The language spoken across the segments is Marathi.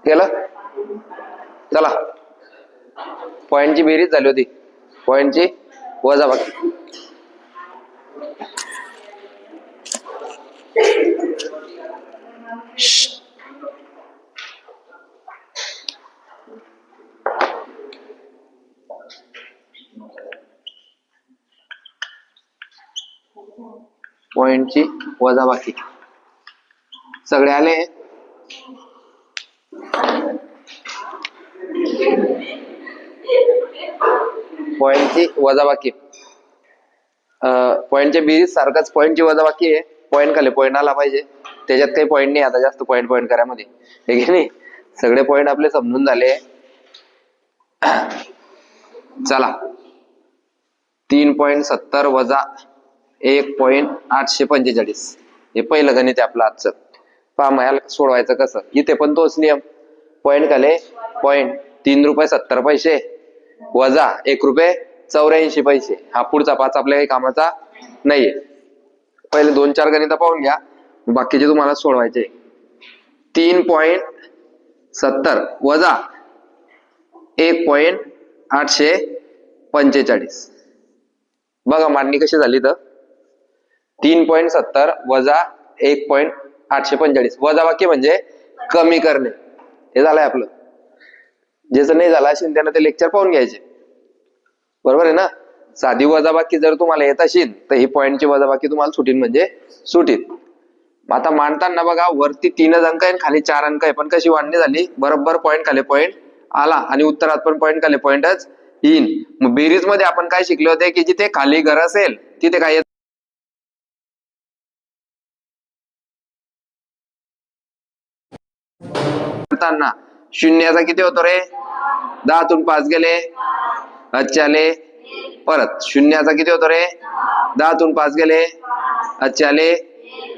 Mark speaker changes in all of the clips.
Speaker 1: केलं? चला, पॉइंटची बेरीज झाली होती, पॉइंटची वजाबाकी. पॉइंटची वजाबाकी सगळे आले. पॉइंटची वजाबाकी, पॉइंटच्या बेरीज सारखाच पॉइंटची वजाबाकी आहे. पॉइंट खाली पॉइंट आला पाहिजे, त्याच्यात काही पॉइंट नाही आता जास्त पॉइंट पॉइंट करामध्ये, हे की नाही. सगळे पॉइंट आपले समजून झाले. चला, 3.70 वजा 1.845 हे पहिलं गणित आहे आपलं आजचं. पहा मग सोडवायचं कसं. इथे पण तोच नियम, पॉइंट खाले पॉइंट, 3 रुपये 70 पैसे वजा 1 रुपये 84 पैसे. हा पुढचा 5 आपल्या काही कामाचा नाहीये. पहिले 2-4 गणित पाहून घ्या, बाकीचे तुम्हाला सोडवायचे. 3.70 वजा 1.845 बघा मांडणी कशी झाली तर. 3.70 वजा 1.845 वजाबाकी म्हणजे कमी करणे, हे झालंय आपलं. ज्याचं नाही झालं असेल त्यानं ते लेक्चर पाहून घ्यायचे, बरोबर आहे ना. साधी वजाबाकी जर तुम्हाला येत असेल तर ही पॉइंटची वजाबाकी तुम्हाला सुटील म्हणजे सुटील. आता मांडताना बघा वरती 3 अंक आहे खाली 4 अंक आहे, पण कशी मांडणी झाली, बरोबर पॉइंट खाली पॉइंट आला आणि उत्तरात पण पॉइंट खाली पॉइंटच येईल. मग बेरीज मध्ये आपण काय शिकले होते की जिथे खाली घर असेल तिथे काय करताना शून्याचा किती होतो रे, 10 तून 5 गेले, अच्छाले. परत शून्याचा किती होतो रे, 10 तून 5 गेले, अच्छाले.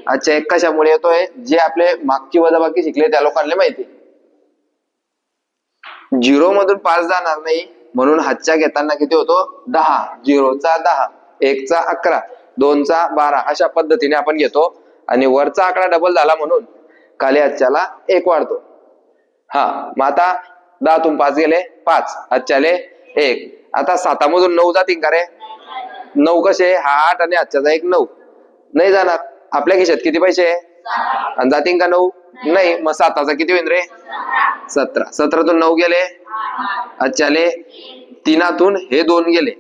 Speaker 1: अच्छा, एक कशामुळे येतोय, जे आपले मागची वजाबाकी शिकले त्या लोकांना माहिती. 0 मधून 5 जाणार नाही म्हणून हातच्या घेताना किती होतो 10, 0 चा 10, 1 चा 11, 2 चा 12 अशा पद्धतीने आपण घेतो. आणि वरचा आकडा डबल झाला म्हणून खाली हातच्याला 1 वाढतो. हा, मग आता 10 तून 5 गेले 5, हातच्याले 1. आता 7 मधून 9 जातील का रे, 9 कसे, हा 8 आणि हातच्याचा 1 9 नाही जाणार. आपल्या खिशात किती पैसे आणि जातील का 9 नाही, मग 7चा किती होईल रे 17. 17तून 9 गेले, अच्छाले 3तून हे 2 गेले,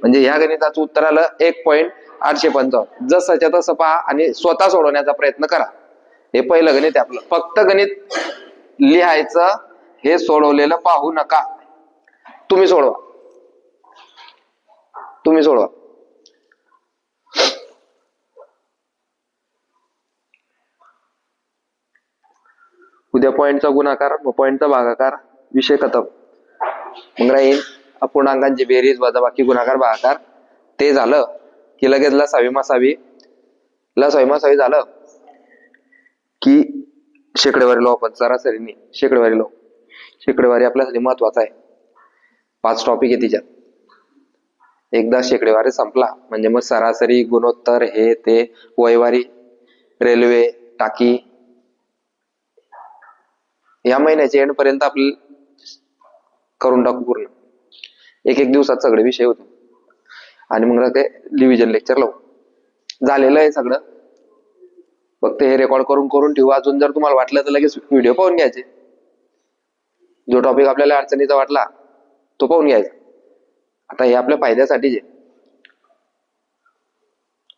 Speaker 1: म्हणजे ह्या गणिताचं उत्तर आलं 1.855. जसंच्या तसं पहा आणि स्वतः सोडवण्याचा प्रयत्न करा. हे पहिलं गणित आहे आपलं. फक्त गणित लिहायचं, हे सोडवलेलं पाहू नका. तुम्ही सोडवा, तुम्ही सोडवा. उद्या पॉइंटचा गुणाकार, पॉइंटचा भागाकार, विषय खतम. मग राहील अपूर्णांकांची बेरीज, वजाबाकी, गुणाकार, भागाकार. ते झालं की लगेच लसावी मसावी, लसावी मसावी झालं की शेकडेवारी लो आपण सरासरीने शेकडेवारी लो. शेकडेवारी आपल्यासाठी महत्वाचा आहे. 5 टॉपिक आहे तिच्यात. एकदा शेकडेवारी संपला म्हणजे मग सरासरी, गुणोत्तर, हे ते, वयवारी, रेल्वे, टाकी, या महिन्याच्या एंड पर्यंत आपल्याला करून टाकू पूर्ण. एक दिवसात सगळे विषय होते आणि मग ते रिव्हिजन लेक्चर लावू. झालेलं आहे सगळं, फक्त हे रेकॉर्ड करून करून ठेवू. अजून जर तुम्हाला वाटलं तर लगेच व्हिडिओ पाहून घ्यायचे. जो टॉपिक आपल्याला अडचणीचा वाटला तो पाहून घ्यायचा. आता हे आपल्या फायद्यासाठीच आहे.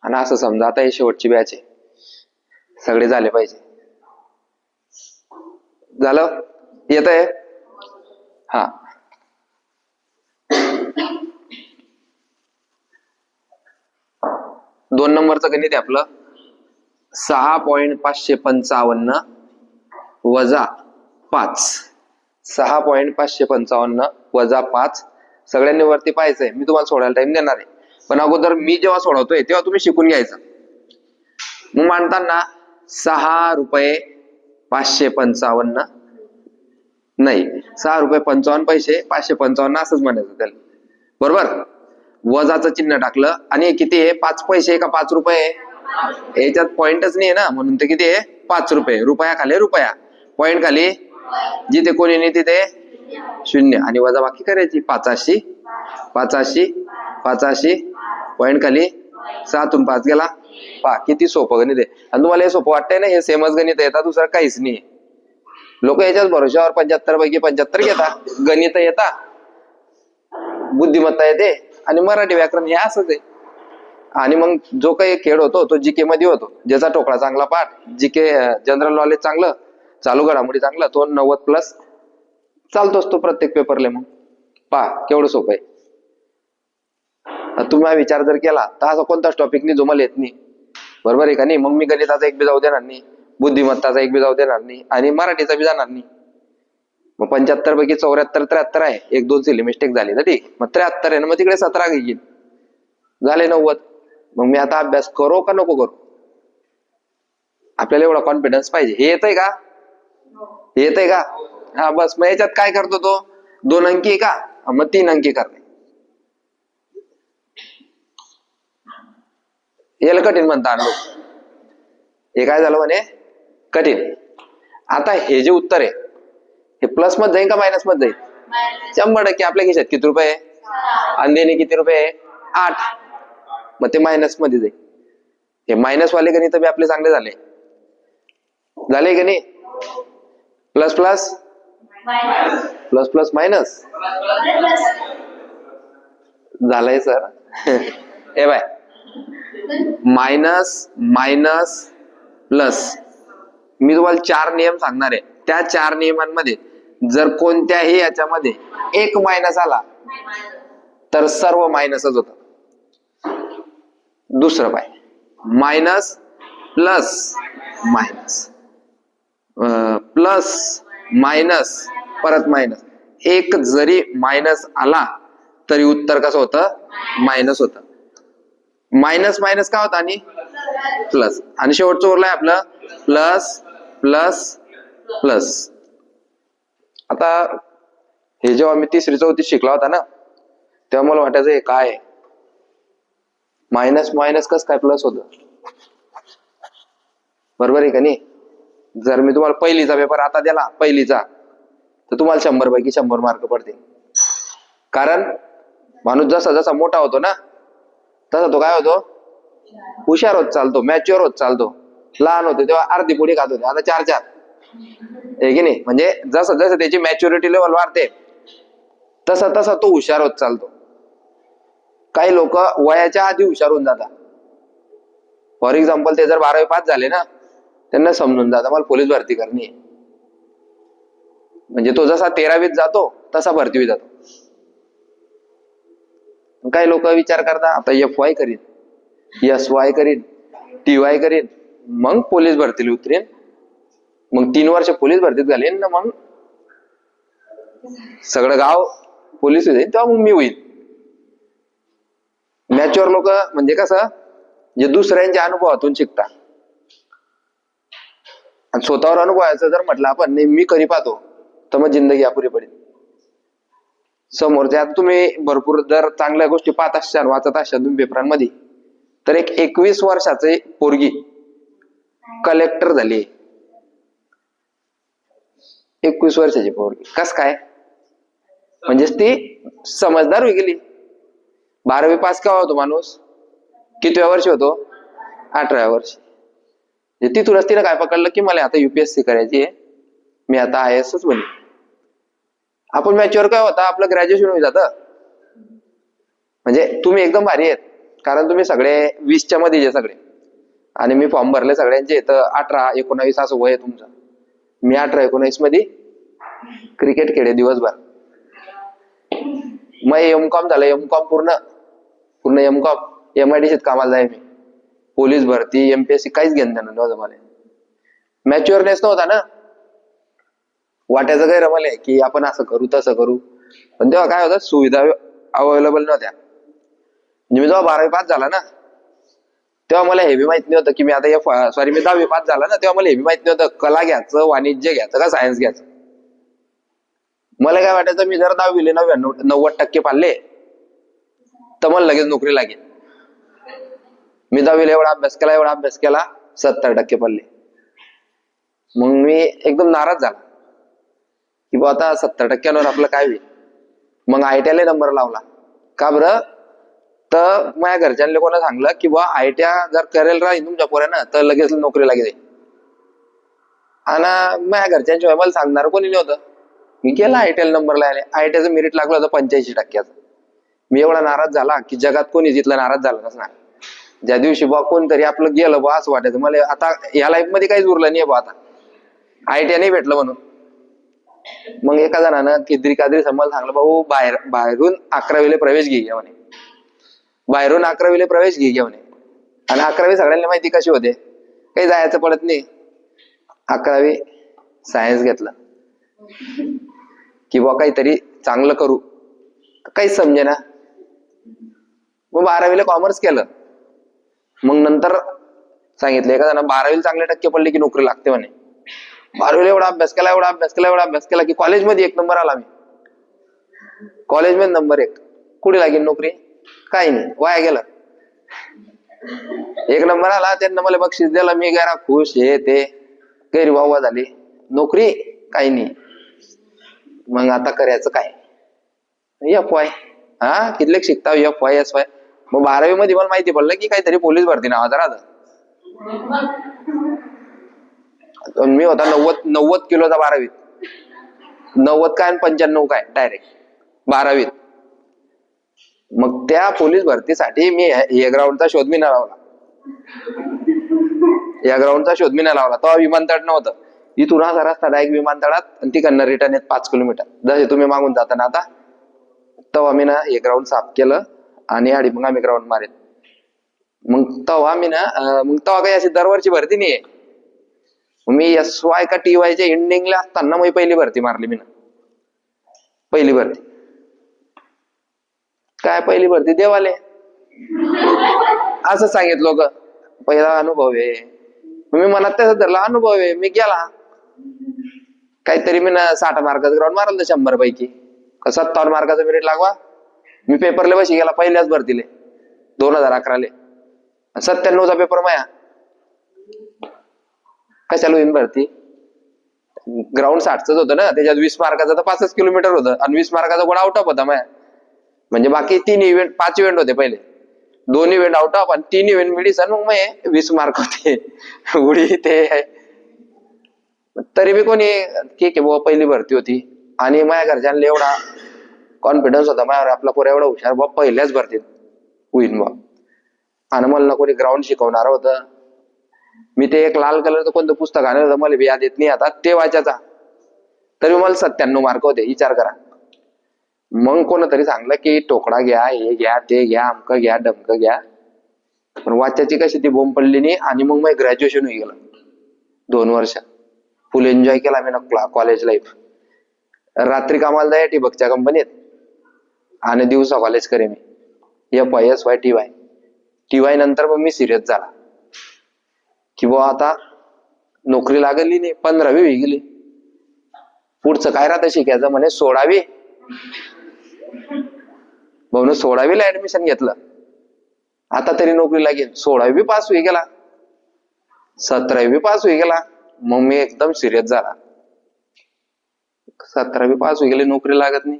Speaker 1: आणि असं समजा आता हे शेवटची बॅच आहे, सगळे झाले पाहिजे. झालं, येत आहे. हा, दोन नंबरचं गणित आहे आपलं. 6.555 वजा 5. 6.555 वजा 5. सगळ्यांनी वरती पाहायचंय. मी तुम्हाला सोडायला टाइम देणार आहे, पण अगोदर मी जेव्हा सोडवतोय तेव्हा तुम्ही शिकून घ्यायचं. मग मांडताना 6 रुपये 555 नाही, 6 रुपये 55 पैसे 555 असंच म्हणायचं त्याला, बरोबर. वजाचं चिन्ह टाकलं आणि किती आहे, 5 पैसे का 5 रुपये, याच्यात पॉइंटच नाही ना, म्हणून ते किती आहे ₹5, रुपया खाली रुपया, पॉईंट खाली जिथे कोणी नाही तिथे शून्य, आणि वजाबाकी करायची. 85 85 85, पॉईंट खाली 6तून 5 गेला. पहा किती सोपं गणित आहे. आणि तुम्हाला हे सोपं वाटतंय ना, हे सेमच गणित येतात, दुसरं काहीच नाही. लोक याच्याच भरोशावर 75 पैकी 75 घेतात. गणित येतात, बुद्धिमत्ता येते, आणि मराठी व्याकरण हे असंच आहे. आणि मग जो काही खेळ होतो तो जीके मध्ये होतो. ज्याचा टोकळा चांगला पाठ, जीके जनरल नॉलेज चांगलं, चालू घडामोडी चांगला, तो 90+ चालतोच तो प्रत्येक पेपरले. मग पहा केवढं सोपं आहे. तुम्ही विचार जर केला तर असा कोणताच टॉपिक नाही जो मला येत नाही, बरोबर आहे का नाही. मग मी गणिताचा एक बी जाऊ देणार नाही, बुद्धिमत्ताचा एक बी जाऊ देणार नाही, आणि मराठीचा बी जाणार नाही. मग 75 पैकी 74 73 आहे, 1-2 सिली मिस्टेक झाली तर ठीक, मग 73 आहे ना, मग तिकडे 17 घेईल, झाले 90. मग मी आता अभ्यास करो का नको करू? आपल्याला एवढा कॉन्फिडन्स पाहिजे. हे येतंय का? हे येतंय का? हा बस. मग याच्यात काय करतो तो? 2 अंकी आहे का, मग 3 अंकी करणे. याला कठीण म्हणतात लोक. हे काय झालं म्हणे, कठीण. आता हे जे उत्तर आहे हे प्लस मध्ये जाईल का मायनस मध्ये जाईल? 100% आपल्या खिशात किती रुपये आहे, आणि देणे किती रुपये आहे? 8. मग ते मायनस मध्ये जाईल. हे मायनस वाले गणित बी आपले चांगले झाले, झाले की नाही? Plus plus plus plus minus झालंय सर. हे बाय, मायनस मायनस प्लस. मी तुम्हाला 4 नियम सांगणार आहे. त्या 4 नियमांमध्ये जर कोणत्याही याच्यामध्ये एक मायनस आला तर सर्व मायनसच होत. दुसरं पाय, minus plus minus plus minus परत मायनस. एक जरी मायनस आला तरी उत्तर कसं होतं? मायनस होतं. मायनस मायनस का होता? आणि प्लस. आणि शेवटचं उरलंय आपलं प्लस प्लस प्लस. आता हे जेव्हा मी 3री 4थी शिकला होता ना, तेव्हा मला वाटायचं हे काय आहे, मायनस मायनस कस काय प्लस होतं, बरोबर आहे का नाही? जर मी तुम्हाला पहिलीचा पेपर आता दिला, पहिलीचा, तर तुम्हाला 100 पैकी 100 मार्क पडतील. कारण माणूस जसा जसा मोठा होतो ना तसा तो काय होतो? हुशार होत चालतो, मॅच्युअर होत चालतो. लहान होते तेव्हा अर्धी पुडी खात होते, आता 4-4 आहे की नाही? म्हणजे जसं जसं त्याची मॅच्युरिटी लेवल वाढते तसा तसा तो हुशार होत चालतो. काही लोक वयाच्या आधी हुशार होऊन जातात. फॉर एक्झाम्पल, ते जर 12वी पास झाले ना, त्यांना समजून जातं मला पोलीस भरती करणी आहे. म्हणजे तो जसा 13वीत जातो तसा भरती जातो. काही लोक विचार करतात आता FY करीन, SY करीन, TY करीन, मग पोलीस भरतीला उतरेन, मग 3 वर्ष पोलीस भरतीत घालेन ना, मग सगळं गाव पोलीस होईल, तेव्हा मग मी होईल. मॅच्युअर लोक म्हणजे कसं, जे दुसऱ्यांच्या अनुभवातून शिकतात. आणि स्वतःवर अनुभवायचं जर म्हटलं आपण नाही मी करी पाहतो, तर मग जिंदगी अपुरी पडेल. समोरच्या तुम्ही भरपूर जर चांगल्या गोष्टी पाहत असशाल, वाचत असशाल तुम्ही पेपरांमध्ये, तर एक 21 वर्षाचे पोरगी कलेक्टर झाली. 21 वर्षाची पोरगी कस काय? म्हणजेच ती समजदार होई गेली. 12वी पास केव्हा होतो माणूस? कितव्या वर्षी होतो? 18व्या वर्षी. तिथूनच तिने काय पकडलं की मला आता UPSC करायची आहे, मी आता IASच बनेन. आपण मॅच्युअर काय होता, आपलं ग्रॅज्युएशन होऊन जातं. म्हणजे तुम्ही एकदम भारी आहेत, कारण तुम्ही सगळे 20च्या मध्ये जे सगळे, आणि मी फॉर्म भरले सगळ्यांचे, तर 18-19 असं वय आहे तुमचं. मी 18-19 मध्ये क्रिकेट खेळे दिवसभर. मग MCOM झालं, MCOM पूर्ण MCOM MIDCत कामाला जाय मी. पोलीस भरती, MPSC काहीच घेणं देणं नव्हतं मला. मॅच्युअरनेस नव्हता ना, वाटायचं काय रमले की आपण असं करू तसं करू. पण तेव्हा काय होतं, सुविधा अवेलेबल नव्हत्या. म्हणजे मी जेव्हा 12वी पास झाला ना, तेव्हा मला हे बी माहित नव्हतं की मी आता मी 10वी पास झाला ना, तेव्हा मला हे बी माहित नव्हतं कला घ्यायचं, वाणिज्य घ्यायचं का सायन्स घ्यायचं. मला काय वाटायचं, मी जर 10वीले 90% पाडले तर मला लगेच नोकरी लागेल. मी 10वीला एवढा अभ्यास केला 70% पडले. मग मी एकदम नाराज झाला की बा आता 70% आपलं काय होईल. मग ITI नंबर लावला. का बरं? तर माझ्या घरच्यांनी कोणा सांगलं की बा ITI जर करेल राहील तुमच्या पोरानं तर लगेच नोकरी लागेल. आणि माझ्या घरच्यांशिवाय मला सांगणार कोणी नव्हतं. मी केला ITI नंबरला आले. ITI मेरिट लागलं होतं 85%. मी एवढा नाराज झाला की जगात कोणी जिथलं नाराज झालं नसणार. ज्या दिवशी बा कोणतरी आपलं गेलं बा असं वाटायचं मला आता या लाईफ मध्ये काहीच उरलं नाही बा आता ITI नाही भेटलं म्हणून. मग एका जणानं किद्री काद्री मला सांगलं भाऊ बाहेरून 11वीला प्रवेश घे म्हणे. बाहेरून 11वीला प्रवेश घे म्हणे. आणि 11वी सगळ्यांना माहिती कशी होते, काही जायचं पडत नाही. 11वी सायन्स घेतलं किंवा काहीतरी चांगलं करू, काहीच समजे ना. मग 12वीला कॉमर्स केलं. मग नंतर सांगितलं एका जण 12वीला चांगले टक्के पडले की नोकरी लागते म्हणे. 12वीला एवढा अभ्यास केला एवढा अभ्यास केला की कॉलेजमध्ये 1 नंबर आला. मी कॉलेजमध्ये नंबर 1. कुठे लागेल नोकरी? काही नाही, वाया गेलं. 1 नंबर आला, त्यांना मला बक्षीस दिला, मी गेला खुश, हे ते गैर वाहवा झाली. नोकरी काही नाही. मग आता करायचं काय? FY. कितले शिकता FY SY. मग 12वी मध्ये मला माहिती पडलं की काहीतरी पोलीस भरती नावाचं राहतं. मी होता 90 किलोचा 12वीत. 90 काय आणि 95 काय डायरेक्ट 12वीत. मग त्या पोलीस भरतीसाठी मी या ग्राउंडचा शोध मी लावला. तेव्हा विमानतळ नव्हतं. इथून असा रस्ता डायरेक्ट विमानतळात आणि तिकडनं रिटर्न येत 5 किलोमीटर. जसे तुम्ही मागून जाता ना आता, तेव्हा मी ना हे ग्राउंड साफ केलं आणि मग आम्ही ग्राउंड मारेल. मग तेव्हा काही अशी दरवर्षी भरती नाहीये. मी SY का TY च्या एंडिंगला असताना मी पहिली भरती मारली. पहिली भरती काय, पहिली भरती देवाले असं सांगितलं लोक. पहिला अनुभव आहे. मी मनात तसं धरला, अनुभव आहे. मी गेला काहीतरी मी 60 मार्काचं ग्राउंड मारलं 100 पैकी. 57 मार्काचं मेरिट लागवा. मी पेपरला बशी गेला पहिल्याच भरतीले 2011ले. 97चा पेपर माया. कशाला होईन भरती? ग्राउंड 60च होतं ना, त्याच्यात 20 मार्काचं तर 5 किलोमीटर होतं आणि 20 मार्काचा कोण आउट ऑफ होता माया. म्हणजे बाकी 5 इव्हेंट होते पहिले. 2 इव्हेंट आउट ऑफ आणि 3 इव्हेंट मेडिसन. मग 20 मार्क होते. उडी ते तरी बी कोणी ठीक आहे बाबा, पहिली भरती होती. आणि माझ्या घरच्यांना एवढा कॉन्फिडन्स होता माझ्यावर, आपला पोरा एवढा हुशार बाबा पहिल्याच भरतीत होईन बा. आणि मला कोणी ग्राउंड शिकवणार होतं. मी ते एक लाल कलरचं कोणतं पुस्तक आणलं होतं, मला याद येत नाही आता, ते वाचायचा. तरी मला 97 मार्क होते, विचार करा. मग कोणतरी सांगलं की टोकडा घ्या, हे घ्या, ते घ्या, अमकं घ्या, डमकं घ्या. पण वाचायची कशी ती बोंब पडली नाही. आणि मग मी ग्रॅज्युएशन होई गेलं 2 वर्ष. फुल एन्जॉय केला मी ना कॉलेज लाईफ. रात्री कामाला जाय ठिबकच्या कंपनीत आणि दिवसा कॉलेज करे मी. FY SY TY नंतर मग मी सिरियस झाला की बुवा आता नोकरी लागली नाही. 15वी होई गेली. पुढचं काय राहतं शिकायचं म्हणे 16वी. भाऊन 16वीला ऍडमिशन घेतलं. आता तरी नोकरी लागेल. 16वी पास होई गेला, 17वी पास होई गेला. मग मी एकदम सिरियस झाला. 17वी पास होई गेली, नोकरी लागत नाही.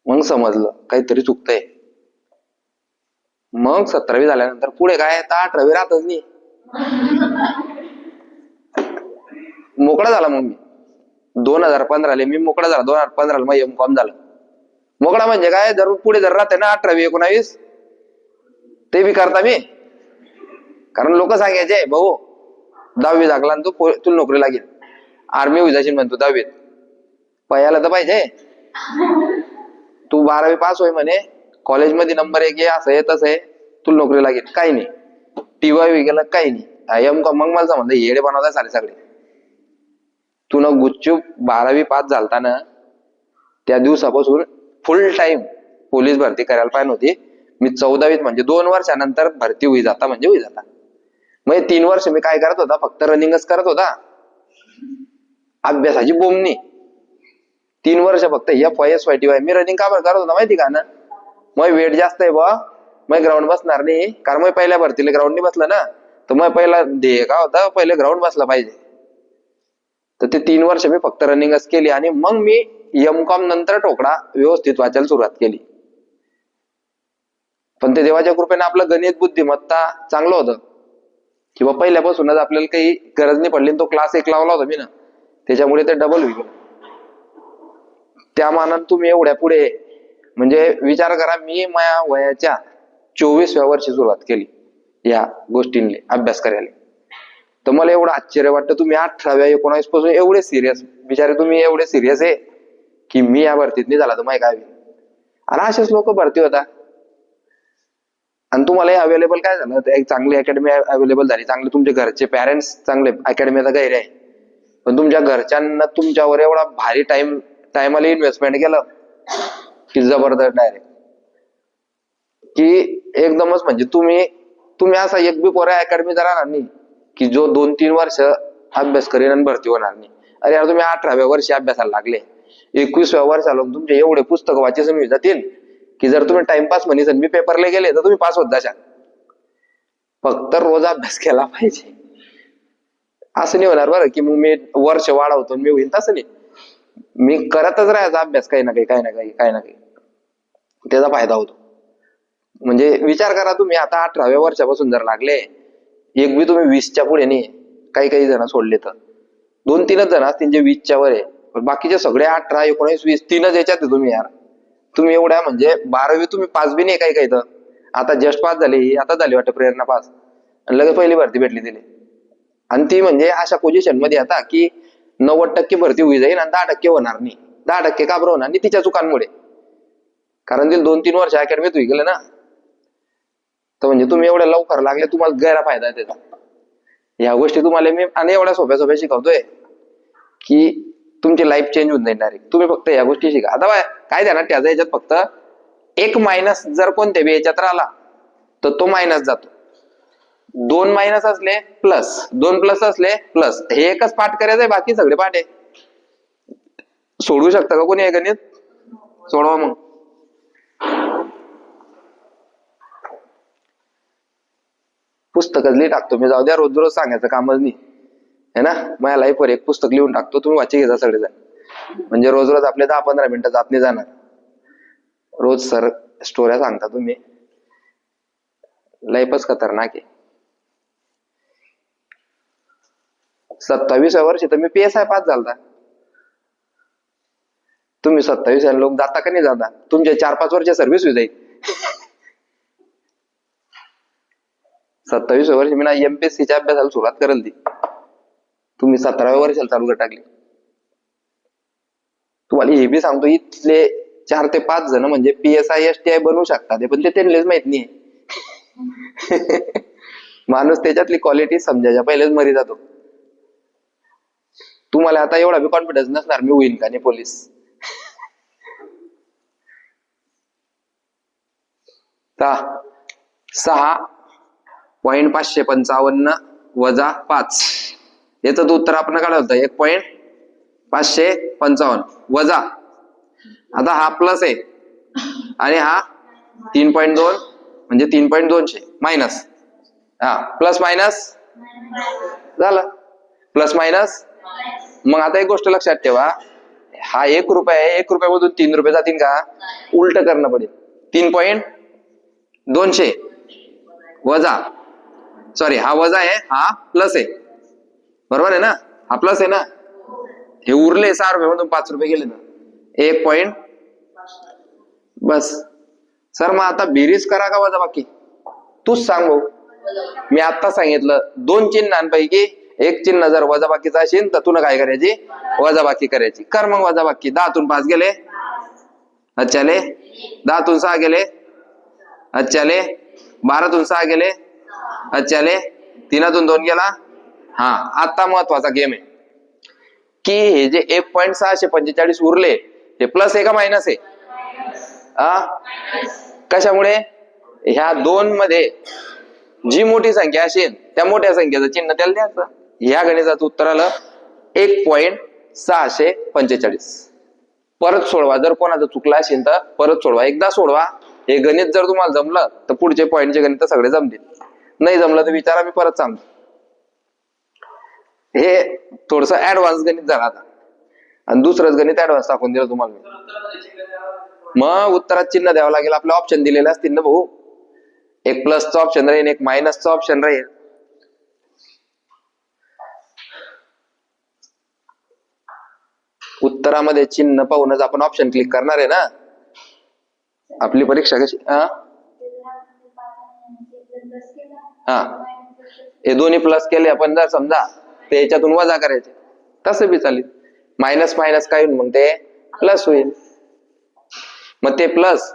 Speaker 1: मग समजलं काहीतरी चुकतंय. मग 17वी झाल्यानंतर पुढे काय, 18वी राहतच नाही. मोकळा झाला. मग मी 2015 मी मोकळा झाला. 2015 मग MCOM झालं. मोकळा म्हणजे काय, जर पुढे जर राहते ना 18वी 19 ते बी करता मी. कारण लोक सांगायचे भाऊ 10वी झाकला तू तुला नोकरी लागेल, आर्मी होई जाशील म्हणतो 10वीत. पयाला तर पाहिजे. तू 12वी पास होय म्हणे, कॉलेजमध्ये नंबर 1 आहे, असं आहे तसं आहे, तुला नोकरी लागेल. काही नाही. TY गेलं काही नाही. MCOM मग मला समजलं येडे बनवता सारे सगळे. तू ना गुच्चूप 12वी पास झालता त्या दिवसापासून फुल टाइम पोलीस भरती करायला पाहिजे होती. मी 14वीत म्हणजे 2 वर्षानंतर भरती होई जाता म्हणजे होई जाता. म्हणजे 3 वर्ष मी काय करत होता, फक्त रनिंगच करत होता. अभ्यासाची बोंब नाही. 3 वर्ष फक्त FY SY TY मी रनिंग का करत होता माहिती का ना. मग वेट जास्त आहे बा, मग ग्राउंड बसणार नाही. कारण मग पहिल्या भरतीला ग्राउंड नाही बसलं ना, तर मग पहिला ध्येय का होता, पहिले ग्राउंड बसला पाहिजे. तर ते 3 वर्ष मी फक्त रनिंगच केली आणि मग मी M.Com नंतर ठोकळा व्यवस्थित वाचायला सुरुवात केली. पण ते देवाच्या कृपेने आपलं गणित बुद्धिमत्ता चांगलं होतं किंवा पहिल्यापासूनच आपल्याला काही गरज नाही पडली. तो क्लास 1 लावला होता मी ना, त्याच्यामुळे ते डबल होईल. त्या मानानं तुम्ही एवढ्या पुढे, म्हणजे विचार करा, मी माझ्या वयाच्या 24व्या वर्षी सुरुवात केली या गोष्टींनी अभ्यास करायला. तर मला एवढं आश्चर्य वाटतं, तुम्ही 18व्या 19 पासून एवढे सिरियस, बिचारे तुम्ही एवढे सिरियस आहे की मी या भरतीत नाही झाला तर माहिती काय. आणि असेच लोक भरती होता. आणि तुम्हाला हे अवेलेबल काय झालं, एक चांगली अकॅडमी अवेलेबल झाली, चांगले तुमचे घरचे पॅरेंट्स चांगले, अकॅडमीचा गैर आहे, पण तुमच्या घरच्यांना तुमच्यावर एवढा भारी टाइमला इन्व्हेस्टमेंट केलं की जबरदस्त डायरेक्ट, की एकदमच म्हणजे तुम्ही असा एक बी पोरा अकॅडमीचा राहणार नाही की जो 2-3 वर्ष अभ्यास करेन आणि भरती होणार नाही. अरे यार, तुम्ही 18व्या वर्षी अभ्यासाला लागले, 21व्या वर्षाला तुमचे एवढे पुस्तक वाचायचे होऊन जातील की जर तुम्ही टाइमपास म्हणीस मी पेपरला गेले तर तुम्ही पास होत जाशाल. फक्त रोज अभ्यास केला पाहिजे. असं नाही होणार बरं की मग मी वर्ष वाढवतो मी होईल, तसं नाही. मी करतच राहायचा अभ्यास, काही ना काही त्याचा फायदा होतो. म्हणजे विचार करा, तुम्ही आता 18व्या वर्षापासून जर लागले, एक बी तुम्ही 20च्या पुढे नाही, काही जण सोडले तर 2-3च जण असतील जे 20च्या वर आहे, पण बाकीचे सगळे 18, 19, 20 3च याच्यात आहे तुम्ही. यार तुम्ही एवढ्या, म्हणजे 12वी तुम्ही पास बी नाही काही तर आता जस्ट पास झाली, आता झाली वाटतं प्रेरणा पास, आणि लगेच पहिली भरती भेटली तिने. आणि ती म्हणजे अशा पोझिशन मध्ये आता की 90% भरती होई जाईल आणि 10% होणार नाही. 10% का बरं होणार नाही? तिच्या चुकांमुळे. कारण ते 2-3 वर्ष अकॅडमीत होई गेले ना. तर म्हणजे तुम्ही एवढ्या लवकर लागले, तुम्हाला गैरफायदा आहे त्याचा. या गोष्टी तुम्हाला मी आणि एवढ्या सोप्या शिकवतोय की तुमची लाईफ चेंज होऊन जाईल डायरेक्ट. तुम्ही फक्त या गोष्टी शिका. आता काय ध्यानात ठेवायचं, याच्यात फक्त एक मायनस जर कोणत्या बी याच्यात राहिला तर तो मायनस जातो. 2 मायनस असले प्लस, 2 प्लस असले प्लस, हे एकच पाठ करायचं आहे, बाकी सगळे पाठ आहे. सोडवू शकता का कोणी हे गणित? सोडवा मग. पुस्तकच लिही टाकतो मी, जाऊ द्या, रोज सांगायचं कामच नाही है ना. माझ्या लाईफवर एक पुस्तक लिहून टाकतो, तुम्ही वाची घ्या सगळेजण. म्हणजे रोज आपले 10-15 मिनिटं जात नाही जाणार. रोज सर स्टोऱ्या सांगता तुम्ही, लाईफच खतरनाक आहे. 27व्या वर्षी तर मी PSI पास झालता. तुम्ही 27 लोक जाता का नाही जाता? तुमचे 4-5 वर्ष सर्व्हिस होईल जाईल. 27व्या वर्षी मी ना MPSCच्या अभ्यासाला सुरुवात करेल ती. तुम्ही 17व्या वर्षाला चालू कर टाकली. तुम्हाला हे बी सांगतो, इथले 4 ते 5 जण म्हणजे PSI STI बनवू शकतात, पण ते त्यांनाच माहित नाही. माणूस त्याच्यातली क्वालिटी समजायच्या पहिलेच मरी जातो. तुम्हाला आता एवढा बी कॉन्फिडन्स नसणार मी होईन का नाही पोलीस. 6.555 वजा 5, याचं उत्तर आपण काढलं होतं 1.555 वजा, आता हा प्लस आहे आणि हा 3.2 म्हणजे 3.200 मायनस, हा प्लस मायनस झालं, प्लस मायनस. मग आता एक गोष्ट लक्षात ठेवा, हा 1 रुपया आहे, 1 रुपयामधून 3 रुपये जातील का? उलट करणं पडेल. 3.200 वजा, सॉरी हा वजा आहे, हा प्लस आहे, बरोबर आहे ना. हा प्लस आहे ना. हे उरले 6 रुपयामधून 5 रुपये गेले ना, 1 पॉइंट. बस सर, मग आता बेरीज करा का वजा बाकी? तूच सांग भाऊ. मी आता सांगितलं 2 चिन्हांपैकी एक चिन्ह जर वजाबाकीचा असेल तर तुला काय करायची? वजाबाकी करायची. कर मग वजाबाकी. 10तून 5 गेले, अच्छाले. 10तून 6 गेले, अच्छाले. 12तून 6 गेले, अच्छाले. 3तून 2 गेला. हा, आता महत्वाचा गेम आहे की हे जे 1.645 उरले हे प्लस आहे का मायनस आहे? कशामुळे? ह्या 2 मध्ये जी मोठी संख्या असेल त्या मोठ्या संख्येचं चिन्ह त्याला द्यायचं. ह्या गणिताचं उत्तर आलं 1.645. परत सोडवा, जर कोणाचं चुकला असेल तर परत सोडवा. एकदा सोडवा. हे गणित जर तुम्हाला जमलं तर पुढचे पॉईंटचे गणित सगळे जमतील. नाही जमलं तर विचारा, मी परत सांगतो. हे थोडस ऍडव्हान्स गणित झालं आता, आणि दुसरंच गणित ऍडव्हान्स टाकून दिलं तुम्हाला मी. मग उत्तरात चिन्ह द्यावं लागेल, आपले ऑप्शन दिलेले असतील ना भाऊ. एक प्लसचं ऑप्शन राहील, एक मायनसचं ऑप्शन राहील. उत्तरामध्ये चिन्ह पाहूनच आपण ऑप्शन क्लिक करणार आहे ना. आपली परीक्षा कशी हा हे दोन्ही प्लस केले आपण जर समजा, ते याच्यातून वजा करायचे, तसं बी चालेल. मायनस मायनस काय होईल मग ते प्लस होईल. मग ते plus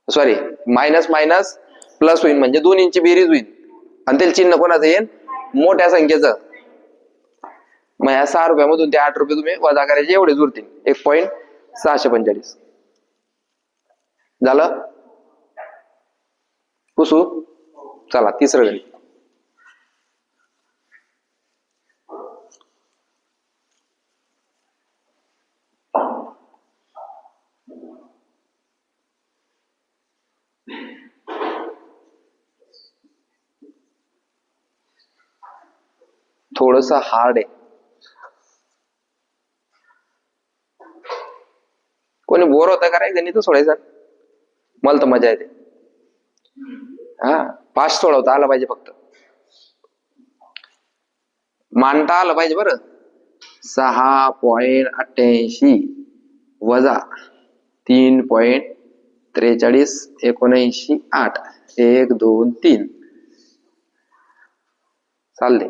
Speaker 1: sorry minus minus plus होईल, म्हणजे दोन्हींची बेरीज होईल, आणि त्याला चिन्ह कोणाचं येईल, मोठ्या संख्येचं. मग या 6 रुपयामधून ते 8 रुपये तुम्ही वजा करायचे, एवढेच उरतील. 1.645 झालं. पुसू. चला तिसरं गणित. थोडस हार्ड आहे. कोणी बोर होतं का रे गणित सोडायचं? मला तर मजा येते. हा पाच सोडवता आलं पाहिजे, फक्त मांडता आलं पाहिजे बरं. 6.88 वजा 3.43 79.8 1 2 3 चालले.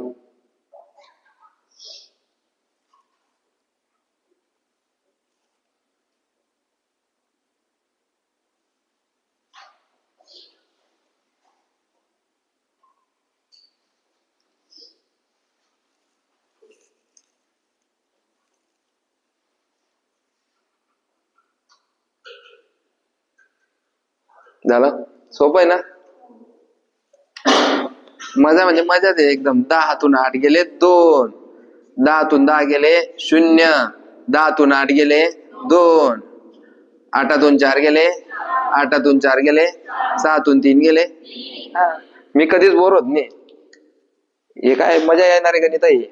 Speaker 1: झालं. सोपं आहे ना. मजा म्हणजे मजाच आहे एकदम. 10तून 8 गेले 2, 10तून 10 गेले 0, 10तून 8 गेले 2, 8तून 4 गेले, 8तून 4 गेले, 6तून 3 गेले. मी कधीच बोर होत नाही. हे काय मजा येणारे गणित आहे,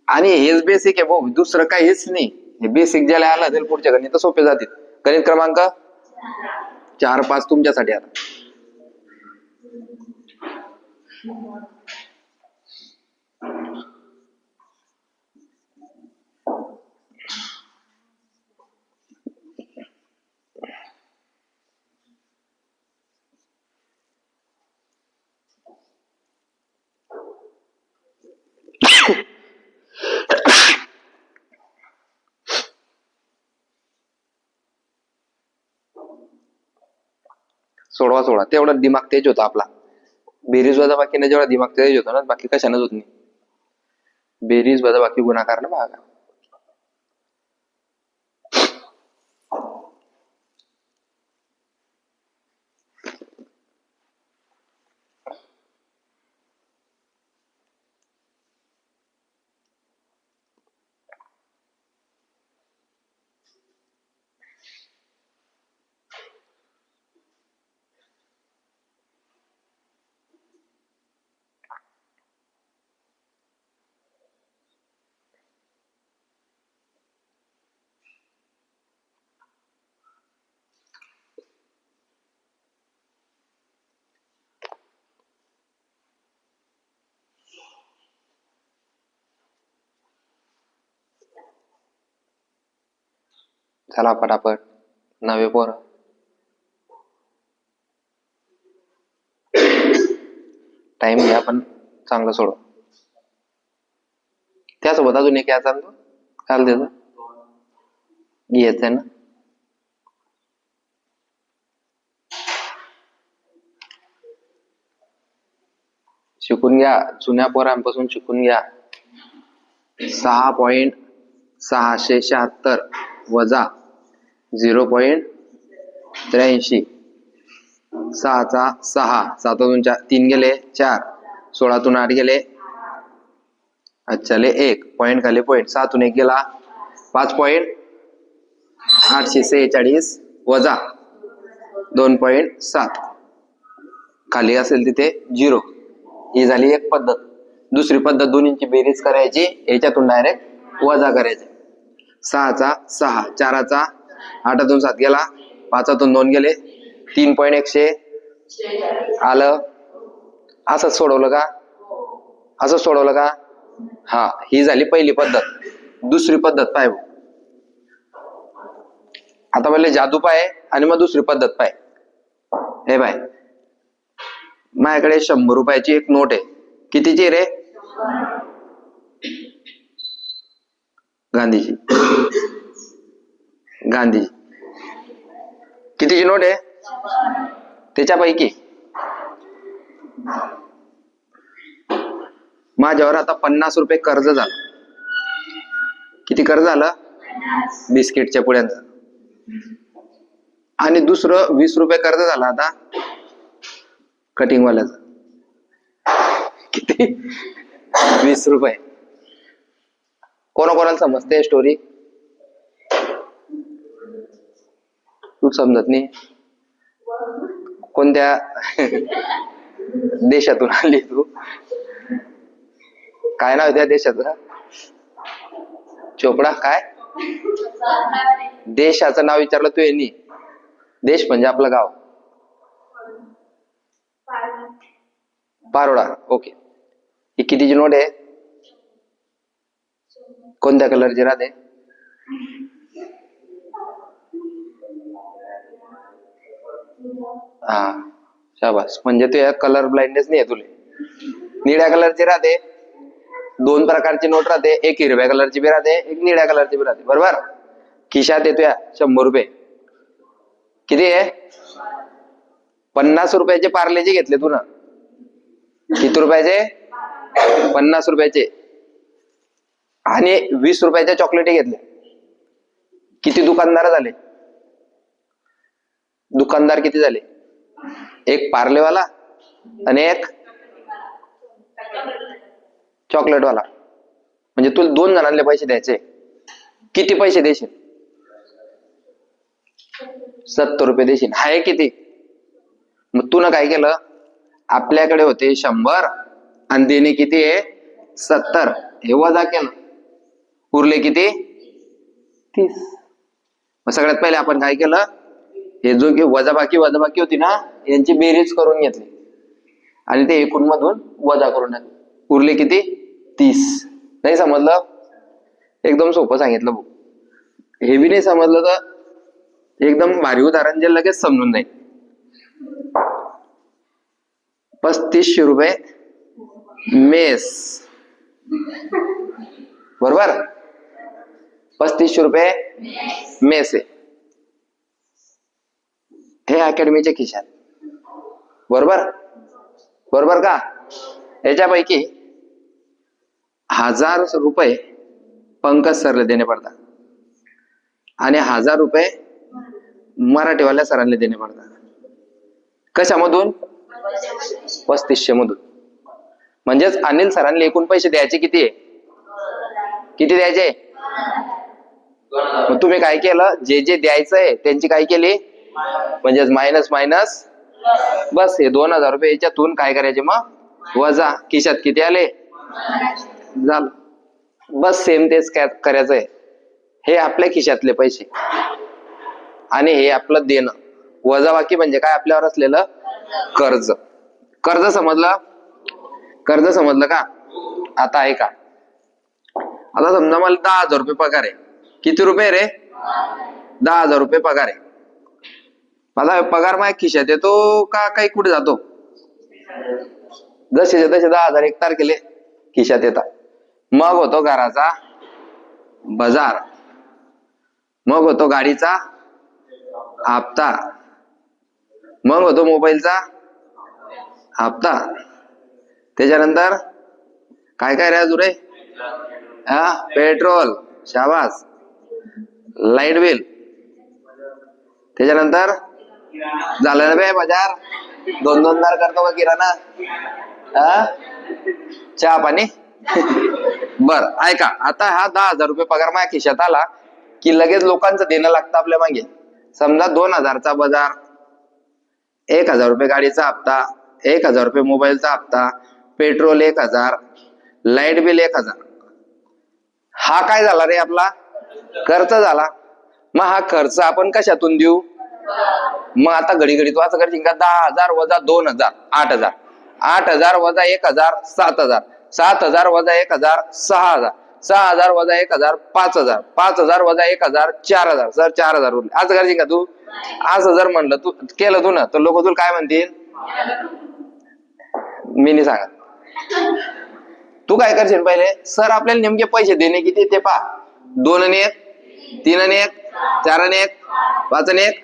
Speaker 1: आणि हेच बेसिक आहे भाऊ, दुसरं काहीच नाही. हे बेसिक ज्याला आलं त्याला पुढच्या गणित सोपे जातील. गणित क्रमांक 4-5 तुमच्यासाठी आता. सोडवा तेवढा दिमाग तेज होता आपला. बेरीज वजा बाकीने जेवढा दिमाग तेज होता ना, बाकी कशानच होत नाही. बेरीज वजा बाकी गुणाकार ना भागा. चला पटापट. नवे पोर टाइम घ्या, पण चांगलं सोडव. त्यासोबत अजून एक याचा काल त्याच घ्यायचंय ना. शिकून घ्या, जुन्या पोरांपासून शिकून घ्या. 6.676 वजा 0.83. 6चा 6, 7तून 3 गेले 4, 16तून 8 गेले, अच्छाले 1 पॉइंट खाली पॉइंट, 7तून 1 गेला 5.846 वजा 2.7 खाली असेल तिथे 0. ही झाली एक पद्धत. दुसरी पद्धत दोन्हींची बेरीज करायची, याच्यातून डायरेक्ट वजा करायचे. 6चा 6, 4चा 8तून 7 गेला, 5तून 2 गेले, 3.100 आलं. असंच सोडवलं का? असं सोडवलं का? हा, ही झाली पहिली पद्धत. दुसरी पद्धत पाय. आता पहिले जादू पाय आणि मग दुसरी पद्धत पाय. हे बाय, माझ्याकडे 100 रुपयाची एक नोट आहे. कितीची रे? गांधीजी. गांधीजी कितीची नोट आहे? त्याच्यापैकी माझ्यावर आता 50 रुपये कर्ज झालं. किती कर्ज झालं? बिस्किटच्या पुड्यांचं. आणि दुसरं 20 रुपये कर्ज झालं आता कटिंगवाल्याचं. किती? 20 रुपये. कोणाकोणाला समजते स्टोरी? तू समजत नाही. कोणत्या देशातून आली तू? काय नाव आहे त्या देशाचं? चोपडा. काय देशाचं नाव विचारलं तू यांनी? देश म्हणजे आपलं गाव. पारोडा. ओके. ही कितीची नोट आहे? कोणत्या कलरची राहते? हा, शाबास. म्हणजे तू कलर ब्लाइंडनेस नाही आहे तुले. निळ्या कलरची राहते. 2 प्रकारची नोट राहते, एक हिरव्या कलरची बी राहते, एक निळ्या कलरची बी राहते. बरोबर. खिशात येतो या 100 रुपये. किती आहे? 50 रुपयाचे पार्लेजी घेतले तू ना. किती रुपयाचे? 50 रुपयाचे. आणि 20 रुपयाच्या चॉकलेटी घेतले. किती दुकानदार झाले? दुकानदार किती झाले? एक पार्लेवाला आणि एक चॉकलेटवाला. म्हणजे तुला 2 जणांना पैसे द्यायचे. किती पैसे देशील? 70 रुपये देशील. आहे किती? मग तू ना काय केलं? आपल्याकडे होते 100 आणि देणे किती आहे? 70. हे वजा केलं. उरले किती? 30. मग सगळ्यात पहिले आपण काय केलं? हे जो की वजाबाकी होती ना, यांची बेरीज करून घेतली आणि ते एकूण मधून वजा करून टाकले. उरले किती? 30. नाही समजलं? एकदम सोपं सांगितलं भाऊ. हे बी नाही समजलं तर एकदम भारी उदाहरण जे लगेच समजून जाईल. 3500 रुपये मेस. बरोबर. 3500 रुपये मेस आहे. हे अकॅडमीच्या खिशात. बरोबर. बरोबर का? याच्यापैकी 1000 रुपये पंकज सरला देणे पडतात आणि 1000 रुपये मराठीवाल्या सरांना देणे पडतात. कशामधून? 3500 मधून. म्हणजेच अनिल सरांना एकूण पैसे द्यायचे किती आहे? किती द्यायचे? मग तुम्ही काय केलं? जे जे द्यायचंय त्यांची काय केली? म्हणजेच मायनस मायनस. बस हे 2000 रुपये याच्यातून काय करायचे? मग वजा. खिशात किती आले? झालं. बस सेम तेच करायचंय. हे आपल्या खिशातले पैसे आणि हे आपलं देणं. वजाबाकी म्हणजे काय? आपल्यावर असलेलं कर्ज. कर्ज समजलं? कर्ज समजलं का? आता ऐका. आता समजा मला 10,000 रुपये पगार आहे. किती रुपये रे? 10,000 रुपये पगार आहे. माझा पगार माझ्या खिशात येतो का काही कुठे जातो? जसे तसे 10,000 एक तारखेला खिशात येतात. मग होतो घराचा बाजार, मग होतो गाडीचा हप्ता, मग होतो मोबाईलचा हप्ता. त्याच्यानंतर काय काय रे अजून रे? पेट्रोल. शाबास. Light bill. त्याच्यानंतर झालं ना बे बाजार. 2-2 दार करतो का किराणा? चहा पाणी. बर ऐका. आता हा 10,000 रुपये पगार माझ्या खिशात आला की लगेच लोकांचं देणं लागतं आपल्या मागे. समजा 2,000चा बाजार, 1,000 रुपये गाडीचा हप्ता, 1,000 रुपये मोबाईलचा हप्ता, पेट्रोल 1,000, लाईट बिल 1000. हा काय झाला रे आपला खर्च झाला. मग हा खर्च आपण कशातून देऊ. मग आता घडी घडी तू असं करशील का 10,000 वजा 2,000 8,000. 8,000 वजा 1,000 7,000. 7,000 वजा 1,000 6,000. 6,000 वजा 1,000 5,000. 5,000 वजा 1,000 4,000. सर 4,000 उरले. असं करशील का तू. असं जर म्हणलं तू केलं तू ना तर लोक तुला काय म्हणतील. मी नाही सांगत. तू काय करशील पहिले सर आपल्याला नेमके पैसे देणे किती ते पहा. 2 आणि 1 3 आणि 1 4 आणि 1 5 आणि 1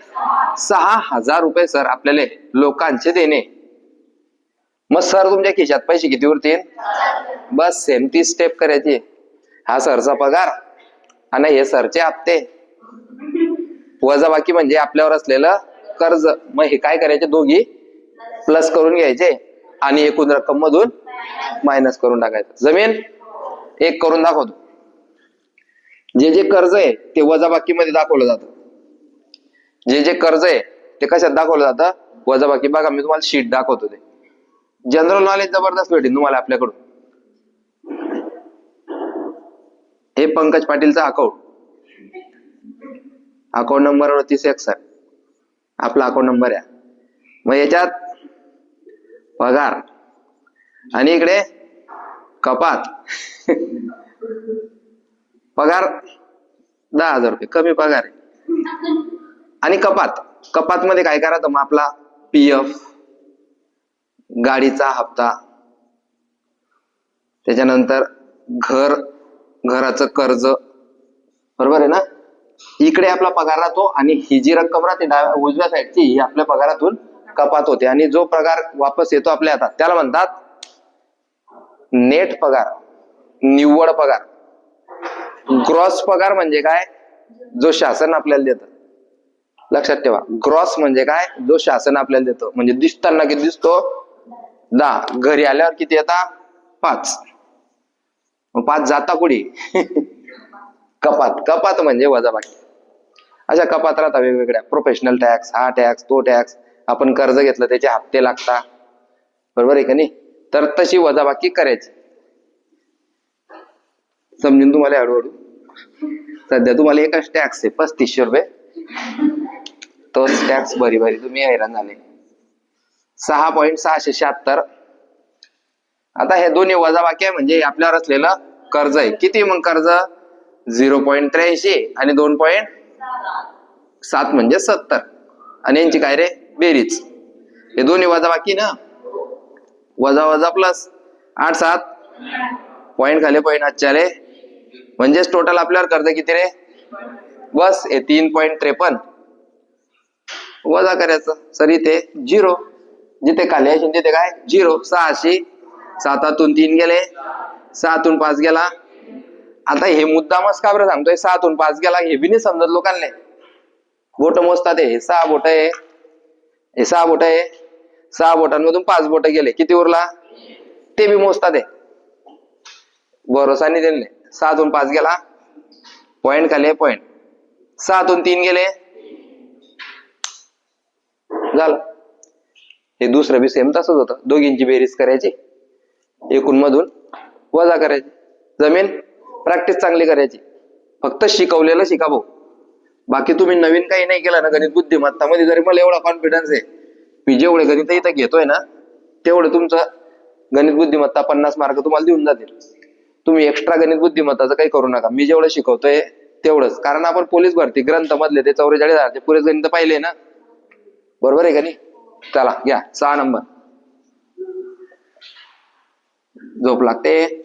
Speaker 1: 6,000 रुपये सर आपल्याला लोकांचे देणे. मग सर तुमच्या खिशात पैसे किती उरतील. बस सेम ती स्टेप करायची. हा सरचा पगार आणि हे सरचे हप्ते वजा बाकी म्हणजे आपल्यावर असलेलं कर्ज. मग हे काय करायचे दोघी प्लस करून घ्यायचे आणि एकूण रक्कम मधून मायनस करून टाकायचं. जमीन एक करून दाखवतो. जे जे कर्ज आहे ते वजाबाकी मध्ये दाखवलं जातं. जे जे कर्ज आहे ते कशात दाखवलं जातं वजाबाकी. बघा मी तुम्हाला शीट दाखवतो. ते जनरल नॉलेज जबरदस्त भेटेल तुम्हाला आपल्याकडून. हे पंकज पाटीलचा अकाउंट नंबर 3861 आपला अकाउंट नंबर आहे. मग याच्यात पगार आणि इकडे कपात. पगार 10,000 रुपये कमी पगार आहे. आणि कपात मध्ये काय करायचं मग आपला PF गाडीचा हप्ता त्याच्यानंतर घराचं कर्ज बरोबर आहे ना. इकडे आपला पगार राहतो आणि ही जी रक्कम राहते उजव्या साईडची ही आपल्या पगारातून कपात होते आणि जो पगार वापस येतो आपल्या हातात त्याला म्हणतात नेट पगार निव्वळ पगार. ग्रॉस पगार म्हणजे काय जो शासन आपल्याला देतं. लक्षात ठेवा ग्रॉस म्हणजे काय जो शासन आपल्याला देतो. म्हणजे दिसताना किती दिसतो 10 घरी आल्यावर किती येतात 5. 5 जाता कुठे. कपात म्हणजे वजाबाकी. अशा कपात राहतात वेगवेगळ्या. प्रोफेशनल टॅक्स हा टॅक्स तो टॅक्स. आपण कर्ज घेतलं त्याचे हप्ते लागतात बरोबर आहे का नाही. तर तशी वजाबाकी करायची. समजून तुम्हाला हळूहळू. सध्या तुम्हाला एकच टॅक्स आहे 3500 रुपये. तोच टॅक्स भरी तुम्ही हैराण झाले. 6.676. आता हे दोन्ही वजाबाकी आहे म्हणजे आपल्यावर असलेलं कर्ज आहे. किती मग कर्ज 0.83 आणि 2.7 म्हणजे 70. आणि यांची काय रे बेरीज. हे दोन्ही वजाबाकी ना वजा प्लस 8 7 पॉइंट खाली पॉइंट आजच्याले म्हणजेच टोटल आपल्यावर कर्ज किती रे बस हे 3.53 वजा करायचं. सर इथे 0 जिथे खाली आहे तिथे काय 0. 680 7 3 गेले 6 5 गेला. आता हे मुद्दामच का बरं सांगतोय 6 5 गेला हे बी नाही समजत लोकांना. बोट मोजतात हे 6 बोट आहे हे 6 बोट आहे. 6 बोटांमधून 5 बोट गेले किती उरला ते बी मोजतात आहे. भरोसा नाही दिले. 6 5 गेला पॉइंट खाली पॉइंट 6 3 गेले झालं. हे दुसरं बी सेम तसंच होतं. दोघींची बेरीज करायची एकूण मधून वजा करायची. जमीन प्रॅक्टिस चांगली करायची. फक्त शिकवलेलं शिका भाऊ. बाकी तुम्ही नवीन काही नाही केलं ना गणित बुद्धिमत्ता मध्ये जरी मला एवढा कॉन्फिडन्स आहे मी जेवढे गणित इथं घेतोय ना तेवढं तुमचं गणित बुद्धिमत्ता 50 मार्क तुम्हाला देऊन जातील. तुम्ही एक्स्ट्रा गणित बुद्धिमत्ताचं काही करू नका. मी जेवढं शिकवतोय तेवढंच. कारण आपण पोलीस भरती ग्रंथ मधले ते 44,000 पुरेच गणित पाहिले ना बरोबर आहे का नाही. चला घ्या 6 नंबर. झोप लागते.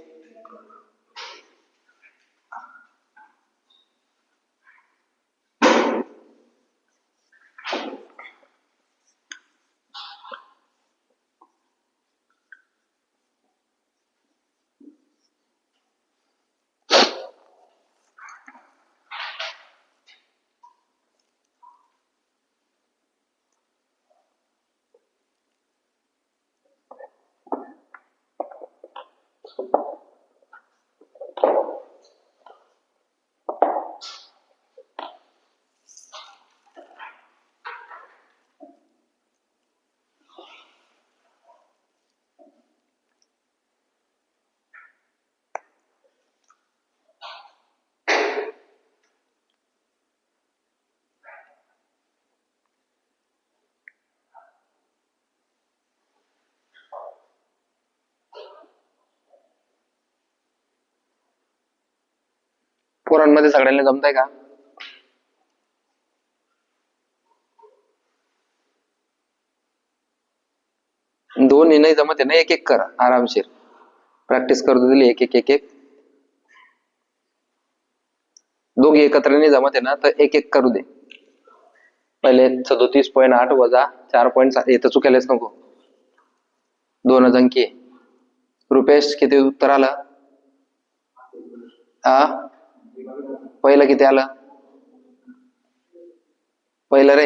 Speaker 1: पोरांमध्ये सगळ्यांना जमतंय का? दोन्ही नाही जमत आहे ना, एक एक करा आरामशीर, प्रॅक्टिस करू दिली एक एक एक एक. दोघी एकत्र नाही जमत आहे ना, तर एक एक करू दे. पहिले 37.8 वजा 4.7 हे तर चुकायलाच नको. 2 अंकी. रुपेश किती उत्तर आलं? हा, पहिलं किती आलं? पहिलं रे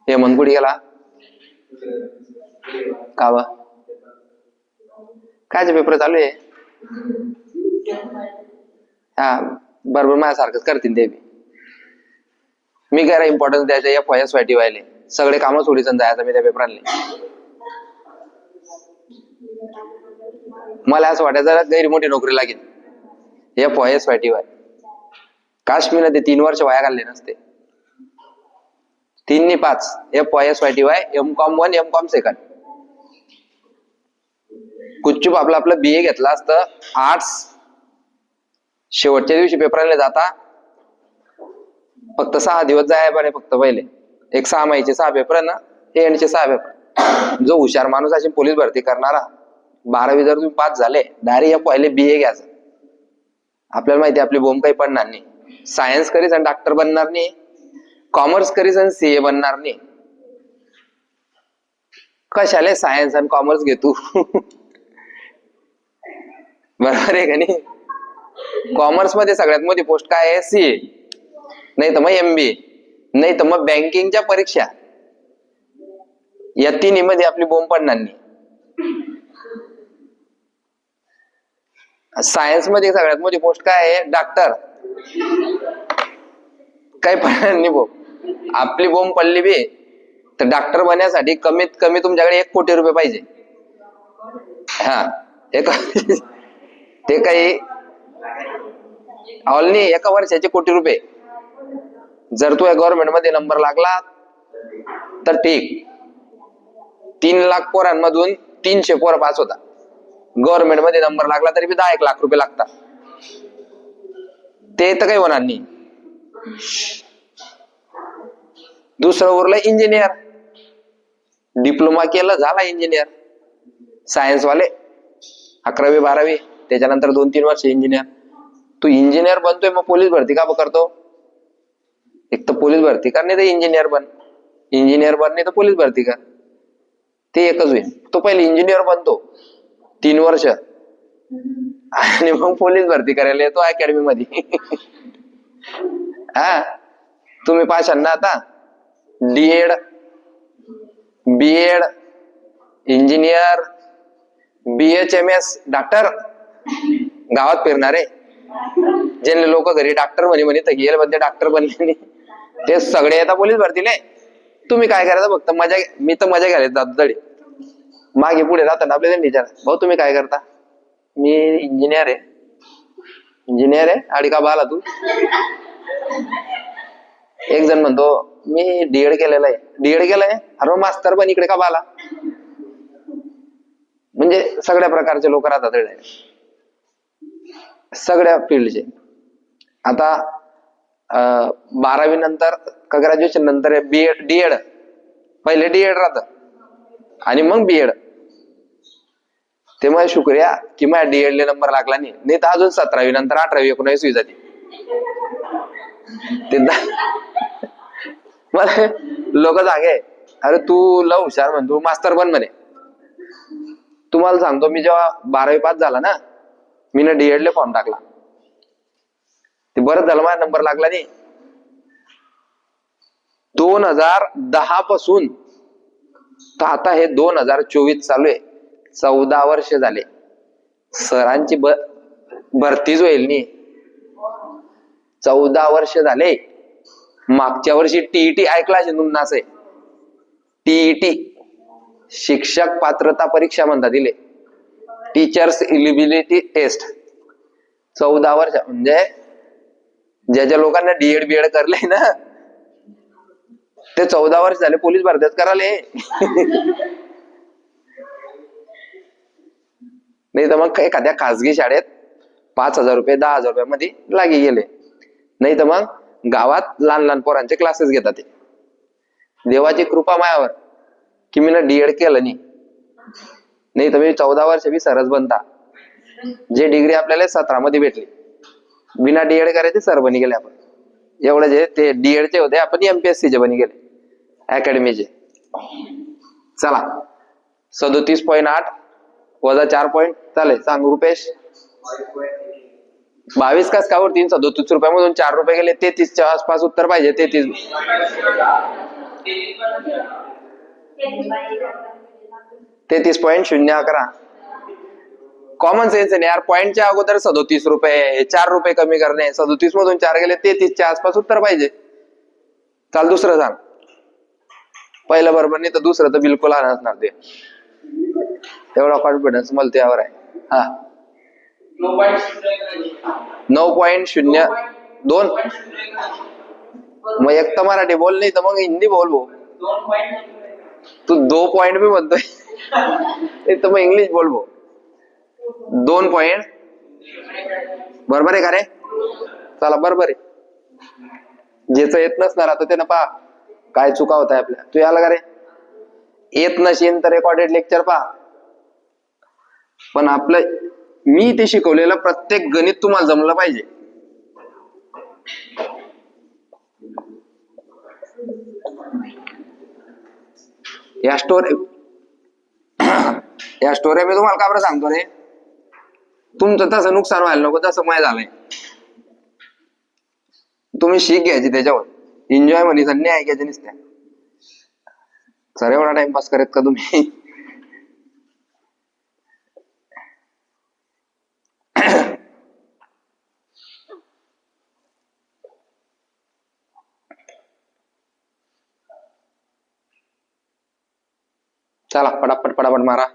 Speaker 1: हे मनकुडी गेला का बा? कायचे पेपर चालू आहे? हा बरोबर, माझ्यासारखंच करतील ते. मी काय इम्पॉर्टन्स द्यायचं या फॉयस वाईटी व्हायले सगळे कामं सोडीसन जायचं मी त्या पेपरांनी. मला असं वाटायचं गैर मोठी नोकरी लागेल या फॉयस वाईटी व्हाय. काश मी ना ते 3 वर्ष वाया घालले नसते. 3 नि 5 FYSYTY MCOM 1 MCOM 2. कुच्चूप आपलं BA घेतला असतं आर्ट्स. शेवटच्या दिवशी पेपराला जाता फक्त 6 दिवस जाय बरे, फक्त पहिले एक 6 महिन्याचे 6 पेपर ना, हे यांचे 6 पेपर. जो हुशार माणूस अशी पोलीस भरती करणारा 12वी जर तुम्ही पास झाले डायरेक्ट पहिले BA घ्यायचं. आपल्याला माहिती आपली बोंब काही पडणार नाही. सायन्स करीस आणि डॉक्टर बनणार नाही, कॉमर्स करीस आणि CA बनणार नाही. कशाले सायन्स आणि कॉमर्स घेतो बरोबर आहे का नाही? कॉमर्स मध्ये सगळ्यात मोठी पोस्ट काय आहे? CA, नाही तर मग MBA, नाही तर मग बँकिंगच्या परीक्षा. या तिन्ही मध्ये आपली बोंब पडणार नाही. सायन्स मध्ये सगळ्यात मोठी पोस्ट काय आहे? डॉक्टर. काही पडणार नाही बोंब. आपली बोंब पडली बी तर डॉक्टर बनण्यासाठी कमीत कमी तुमच्याकडे 1 कोटी रुपये पाहिजे. हा ते काही ऑल नाही, 1 वर्षाचे कोटी रुपये. जर तू गव्हर्नमेंट मध्ये नंबर लागला तर ठीक. 3 लाख पोरांमधून 300 पोरं पास होता. गव्हर्नमेंट मध्ये नंबर लागला तरी बी 10-1 लाख रुपये लागतात. ते तर काही होणार नाही. दुसरं उरलं इंजिनियर. डिप्लोमा केलं झाला इंजिनियर. सायन्स वाले 11वी 12वी त्याच्यानंतर 2-3 वर्ष इंजिनियर. तू इंजिनियर बनतोय मग पोलीस भरती का करतो? एक तर पोलीस भरती कर, नाही तर इंजिनियर बन. इंजिनियर बन नाही तर पोलीस भरती कर, ते एकच होईल. तो पहिले इंजिनियर बनतो 3 वर्ष आणि मग पोलीस भरती करायला येतो अकॅडमी मध्ये हा तुम्ही पाशाल ना आता DED, BED, engineer, BHMS, doctor. गावात फिरणारे जे लोक घरी डॉक्टर म्हणे तर गेले पण ते डॉक्टर बनले नाही, ते सगळे येतात पोलीस भरतीले. तुम्ही काय करायचं फक्त मजा. मी तर मजा घ्यायला जातो तरी मागे पुढे जाताना आपल्याला विचार, भाऊ तुम्ही काय करता? मी इंजिनियर आहे. इंजिनियर आहे आडी का बाला तू? एक जण म्हणतो मी DED केलेलं आहे. DED केलंय? अरे मास्तर पण इकडे का बाला? म्हणजे सगळ्या प्रकारचे लोक राहतात सगळ्या फील्डचे. आता 12वी नंतर का ग्रॅज्युएशन नंतर DED. पहिले DED राहत आणि मग BED. ते मग शुक्रिया की माझ्या DED ला नंबर लागला नाही तर अजून 17वी नंतर 18वी 19वी जाते. ते मला लोक सांगे अरे तू लव हुशार म्हण, तू मास्तर बन म्हणे. तुम्हाला सांगतो मी जेव्हा 12वी पास झाला ना, मी ना DED ला फॉर्म टाकला. ते बरंच झालं माझा नंबर लागला नाही. 2010 पासून तर आता हे 2024 चालू आहे. 14 वर्ष झाले. सरांची भरतीच होईल नाही. 14 वर्ष झाले. मागच्या वर्षी TET ऐकला असेल तुम्ही नाच आहे. TET शिक्षक पात्रता परीक्षा म्हणतात दिले, टीचर्स एलिजिबिलिटी टेस्ट. 14 वर्ष म्हणजे ज्या लोकांना DED BED करले ना ते 14 वर्ष झाले पोलीस भरतीच कराले. नाही तर मग एखाद्या खासगी शाळेत 5,000 रुपये 10,000 रुपयामध्ये लागी गेले. नाही तर मग गावात लहान लहान पोरांचे क्लासेस घेतात ते. देवाची कृपा मायावर की मी डीएड केलं नाही तर मी 14 वर्ष बी सरच बनता. जे डिग्री आपल्याला 17 मध्ये भेटली बिना डीएड करायचे सर बनी गेले आपण. एवढं जे ते डीएडचे होते आपण MPSC चे बनी गेले अकॅडमीचे. चला 37.8 वजा 4 पॉईंट चालेल. सांग रुपेश. 22 कस का 337 रुपयामधून 4 रुपये गेले. 33च्या आसपास उत्तर पाहिजे. 33.011. कॉमन सेन्स आहे यार. पॉईंटच्या अगोदर 37 रुपये 4 रुपये कमी करणे. 37 मधून 4 गेले 33च्या आसपास उत्तर पाहिजे. चाल दुसरं सांग. पहिलं बरोबर नाही तर दुसरं तर बिलकुल नसणार ते. एवढा कॉन्फिडन्स मला त्यावर आहे. हा 9.02. मग एक तर मराठी बोल नाही तर मग हिंदी बोल भाऊ. तू 2 पॉइंट भी म्हणतोय नाही तर मग इंग्लिश बोल भाऊ. 2 पॉइंट बरोबर आहे का रे. चला बरोबर आहे. ज्याचं येत नसणार आता त्यानं पहा काय चुका होत आहे आपल्या. तू याला का रे येत नशीन तर रेकॉर्डेड लेक्चर पहा. पण आपलं मी ते शिकवलेलं प्रत्येक गणित तुम्हाला जमलं पाहिजे. या स्टोरी मी तुम्हाला का बरं सांगतो रे. तुमचं तसं नुकसान व्हायला नको जसं माय झालंय. तुम्ही शिक घ्यायची त्याच्यावर. एन्जॉय म्हणे संधी ऐकायचे नसत्या. सर एवढा टाइमपास करत का तुम्ही. चला पटापट मारा.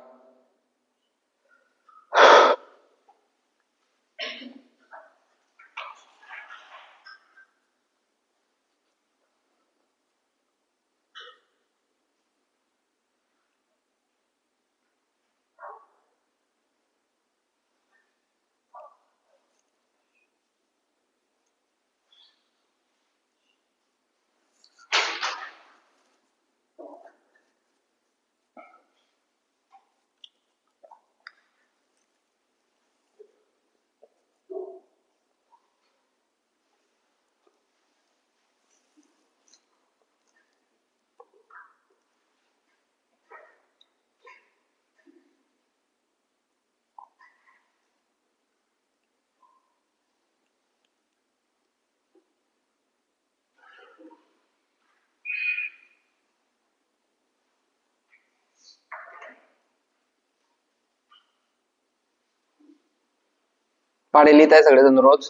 Speaker 1: पाढे लिहित आहे सगळेजण रोज.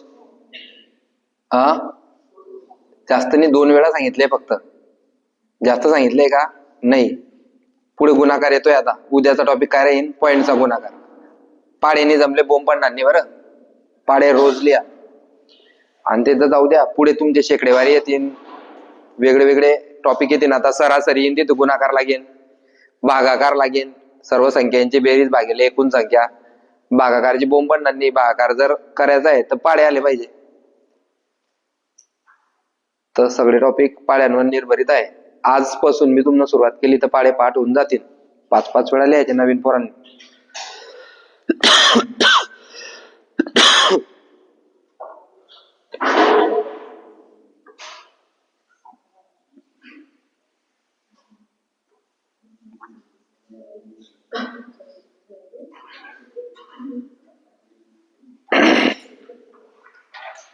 Speaker 1: जास्त नाही 2 वेळा सांगितले फक्त. जास्त सांगितलंय का नाही. पुढे गुणाकार येतोय आता. उद्याचा टॉपिक काय राहील पॉइंटचा गुणाकार. पाढेने जमले बोंब पण नाही बरं. पाढे रोज लिहा आणि ते तर जाऊ द्या. पुढे तुमचे शेकडेवारी येतील वेगळे वेगळे टॉपिक येतील. आता सरासरी येईन तिथे गुणाकार लागेल भागाकार लागेल. सर्व संख्यांची बेरीज भागिले एकूण संख्या. भागाकारची बोंब पण नाही. भागाकार जर करायचा आहे तर पाढे आले पाहिजे. तर सगळे टॉपिक पाड्यांवर निर्भरित आहे. आजपासून मी तुम्हाला सुरुवात केली तर पाढे पाठ होऊन जातील. 5-5 वेळा लिहायचे नवीन पोरांनी.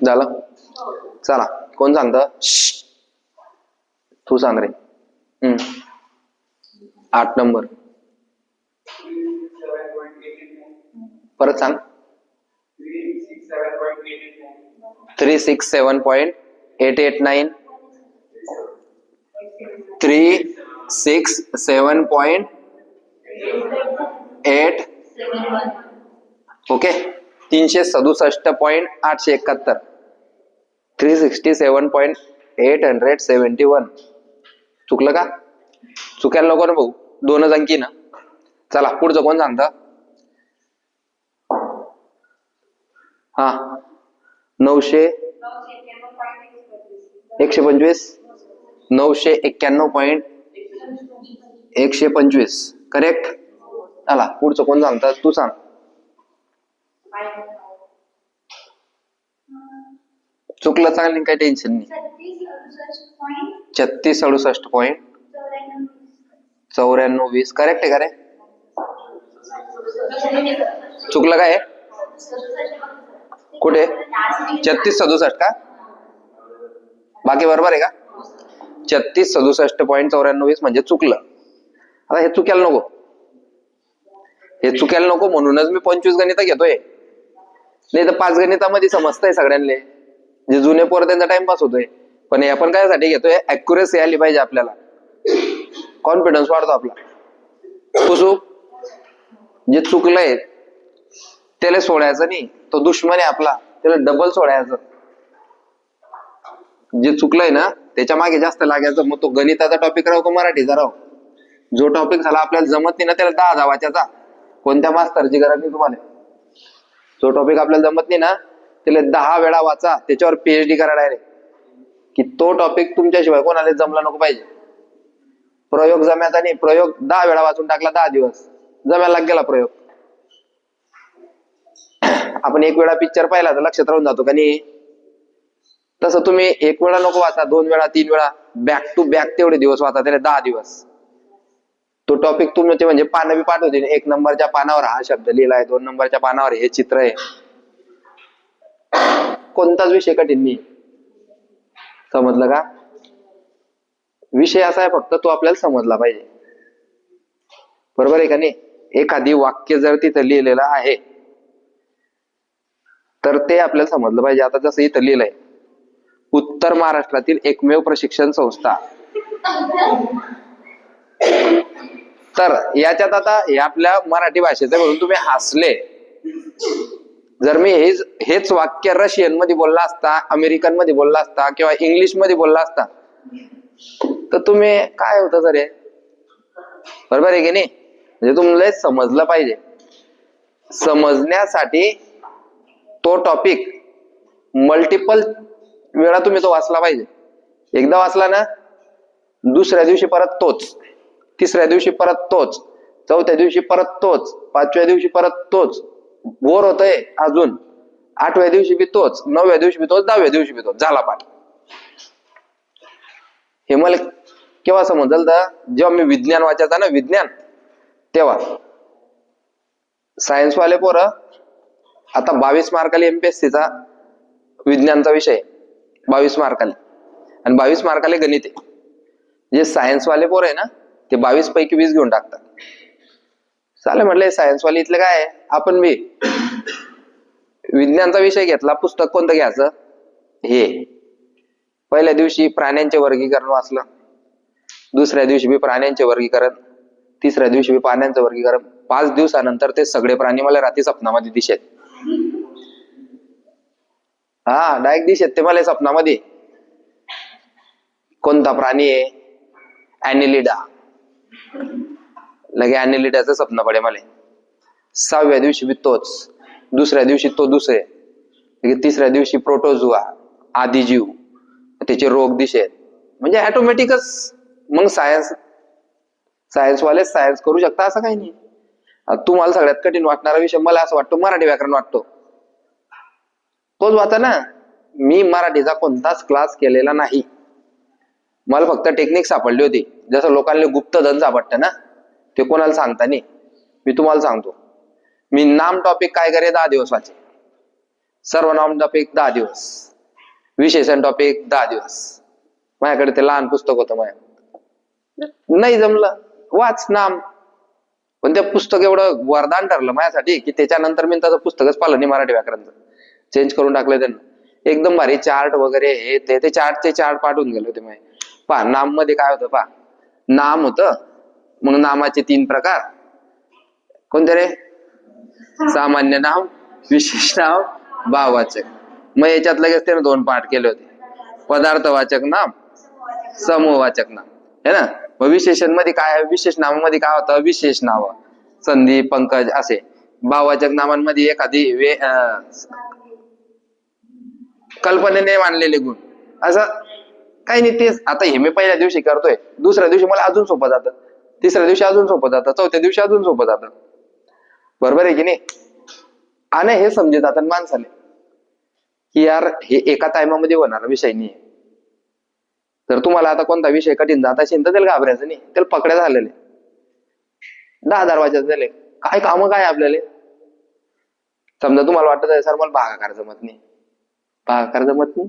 Speaker 1: झालं. चला कोण सांगत. तू सांग रे. 8 नंबर परत सांग. 367.889. 367.8. ओके. 367.871. 367.871. चुकलं का. चुकायला नको ना भाऊ. 2च अंकी ना. चला पुढचं कोण सांगत. हा 900 125 991.125 करेक्ट. चला पुढचं कोण सांगतात, तू सांग. चुकलं चांगली, काही टेन्शन नाही. 36-68.94-20 करेक्ट आहे का रे? चुकलं काय? कुठे 36-67 का? बाकी बरोबर आहे का? 36-67.94-20 म्हणजे चुकलं. आता हे चुकायला नको, हे चुकायला नको म्हणूनच मी 25 गणित घेतोय. नाही तर 5 गणितामध्ये समजतंय सगळ्यांना, जे जुने पोर त्यांचा टाइमपास होतोय. पण हे आपण कायसाठी घेतोय, अॅक्युरेसी आली पाहिजे आपल्याला, कॉन्फिडन्स वाढतो आपला. कुसुक जे चुकलंय त्याला सोडायचं नाही, तो दुश्मन आहे आपला, त्याला डबल सोडायचं. जे चुकलंय ना त्याच्या मागे जास्त लागायचं. मग तो गणिताचा टॉपिक राहो तो मराठीचा राहो, जो टॉपिक झाला आपल्याला जमत नाही ना त्याला 10 वाचायचा. कोणत्या मास्तरची गरज नाही तुम्हाला. जो टॉपिक आपल्याला जमत नाही ना त्याला 10 वेळा वाचा, त्याच्यावर PhD करा डायरेक्ट, की तो टॉपिक तुमच्याशिवाय कोणाला जमला नको पाहिजे. प्रयोग जमायचा नाही, प्रयोग 10 वेळा वाचून टाकला, 10 दिवस जमायला लाग गेला प्रयोग. आपण एक वेळा पिक्चर पाहिला तर लक्षात राहून जातो का नाही, तसं तुम्ही एक वेळा नको वाचा, 2 वेळा 3 वेळा बॅक टू बॅक तेवढे दिवस वाचा, त्याला 10 दिवस. तो टॉपिक तुमचे म्हणजे पानं बी पाठवते, 1 नंबरच्या पानावर हा शब्द लिहिलाय, 2 नंबरच्या पानावर हे चित्र आहे. कोणताच विषय कठीण नाही, समजलं का? विषय असा आहे फक्त तो आपल्याला समजला पाहिजे, बरोबर आहे का नाही? एखादी वाक्य जर तिथं लिहिलेलं आहे तर ते आपल्याला समजलं पाहिजे. आता जसं इथं लिहिलंय, उत्तर महाराष्ट्रातील एकमेव प्रशिक्षण संस्था. तर याच्यात आता हे आपल्या मराठी भाषेचं म्हणून तुम्ही हसले. जर मी हेच वाक्य रशियन मध्ये बोलला असता, अमेरिकन मध्ये बोलला असता किंवा इंग्लिश मध्ये बोलला असता तर तुम्ही काय होतं सर हे, बरोबर आहे की नाही? म्हणजे तुम्हाला समजलं पाहिजे. समजण्यासाठी तो टॉपिक मल्टिपल वेळा तुम्ही तो वाचला पाहिजे. एकदा वाचला ना, दुसऱ्या दिवशी परत तोच, तिसऱ्या दिवशी परत तोच, चौथ्या दिवशी परत तोच, 5व्या दिवशी परत तोच. बोर होतंय अजून 8व्या दिवशी बी तोच, 9व्या दिवशी बी तोच, 10व्या दिवशी बी तोच, झाला पाठ. हे मला केव्हा समजलं तर जेव्हा मी विज्ञान वाचायचा ना, विज्ञान, तेव्हा. सायन्सवाले पोरं आता 22 मार्काला MPSC चा विज्ञानचा विषय 22 मार्काले, आणि 22 मार्काले गणित आहे. जे सायन्सवाले पोर आहे ना ते 22 पैकी 20 घेऊन टाकतात. चालेल म्हटलं सायन्सवाले इथलं काय आहे, आपण बी विज्ञानचा विषय घेतला, पुस्तक कोणतं घ्यायचं, हे पहिल्या दिवशी प्राण्यांचे वर्गीकरण वाचलं, दुसऱ्या दिवशी बी प्राण्यांचे वर्गीकरण, तिसऱ्या दिवशी बी प्राण्यांचं वर्गीकरण. 5 दिवसानंतर ते सगळे प्राणी मला रात्री स्वप्नामध्ये दिसत. हा डायरेक्ट दिसत ते मला स्वप्नामध्ये. कोणता प्राणी आहे, ॲनिलिडा. लगे ॲनिलिडाचं स्वप्न पडे मला. 6व्या दिवशी बी तोच, दुसऱ्या दिवशी तो दुसरे, तिसऱ्या दिवशी प्रोटोझुआ, आदिजीव, त्याचे रोग दिसेत. म्हणजे ऑटोमॅटिकच मग सायन्सवाले सायन्स करू शकता असं काही नाही. तुम्हाला सगळ्यात कठीण वाटणारा विषय मला असं वाटतो मराठी व्याकरण वाटतो, तोच वाचा ना. मी मराठीचा कोणताच क्लास केलेला नाही, मला फक्त टेक्निक सापडली होती. जसं लोकांना गुप्तधन सापडतं ना, ते कोणाला सांगता नाही, मी तुम्हाला सांगतो. मी नाम टॉपिक काय करे 10 दिवस वाचे, सर्वनाम टॉपिक 10 दिवस, विशेषण टॉपिक 10 दिवस. माझ्याकडे ते लहान पुस्तक होतं, नाही जमलं वाच नाम, पण ते पुस्तक एवढं वरदान ठरलं माझ्यासाठी की त्याच्यानंतर मी त्याचं पुस्तकच पाहिलं नाही. मराठी व्याकरणचं चेंज करून टाकलं त्यांना. एकदम भारी चार्ट वगैरे हे ते चार्ट पाठवून गेले होते. पहा नाम मध्ये काय होतं, पहा नाम होतं, मग नामाचे 3 प्रकार कोणते रे, सामान्य नाम, विशेष नाव, भाववाचक. मग याच्यात लगेच त्याने 2 पाठ केले होते, पदार्थवाचक नाम, समूहवाचक नाम, है ना. मग विशेषण मध्ये काय, विशेष नामामध्ये काय होतं, विशेष नाव, संधी, पंकज असे. भाववाचक नामांमध्ये एखादी कल्पनेने मांडलेले गुण. असं काही नाही. तेच आता हे मी पहिल्या दिवशी करतोय, दुसऱ्या दिवशी मला अजून सोपं जातं, तिसऱ्या दिवशी अजून सोपं जातं, चौथ्या दिवशी अजून सोपं जातं. बरोबर आहे की नाही? आणि हे समजत जातात माणसाने की यार हे एका टायमामध्ये होणारा विषय नाही. तर तुम्हाला आता कोणता विषय कठीण जात असेल तर त्याला घाबरायचं नाही, त्याला पकड्या झालेले 10 दरवाजे झाले. काय कामं काय आपल्याला. समजा तुम्हाला वाटत सर मला भागाकार जमत नाही, भागाकार जमत नाही,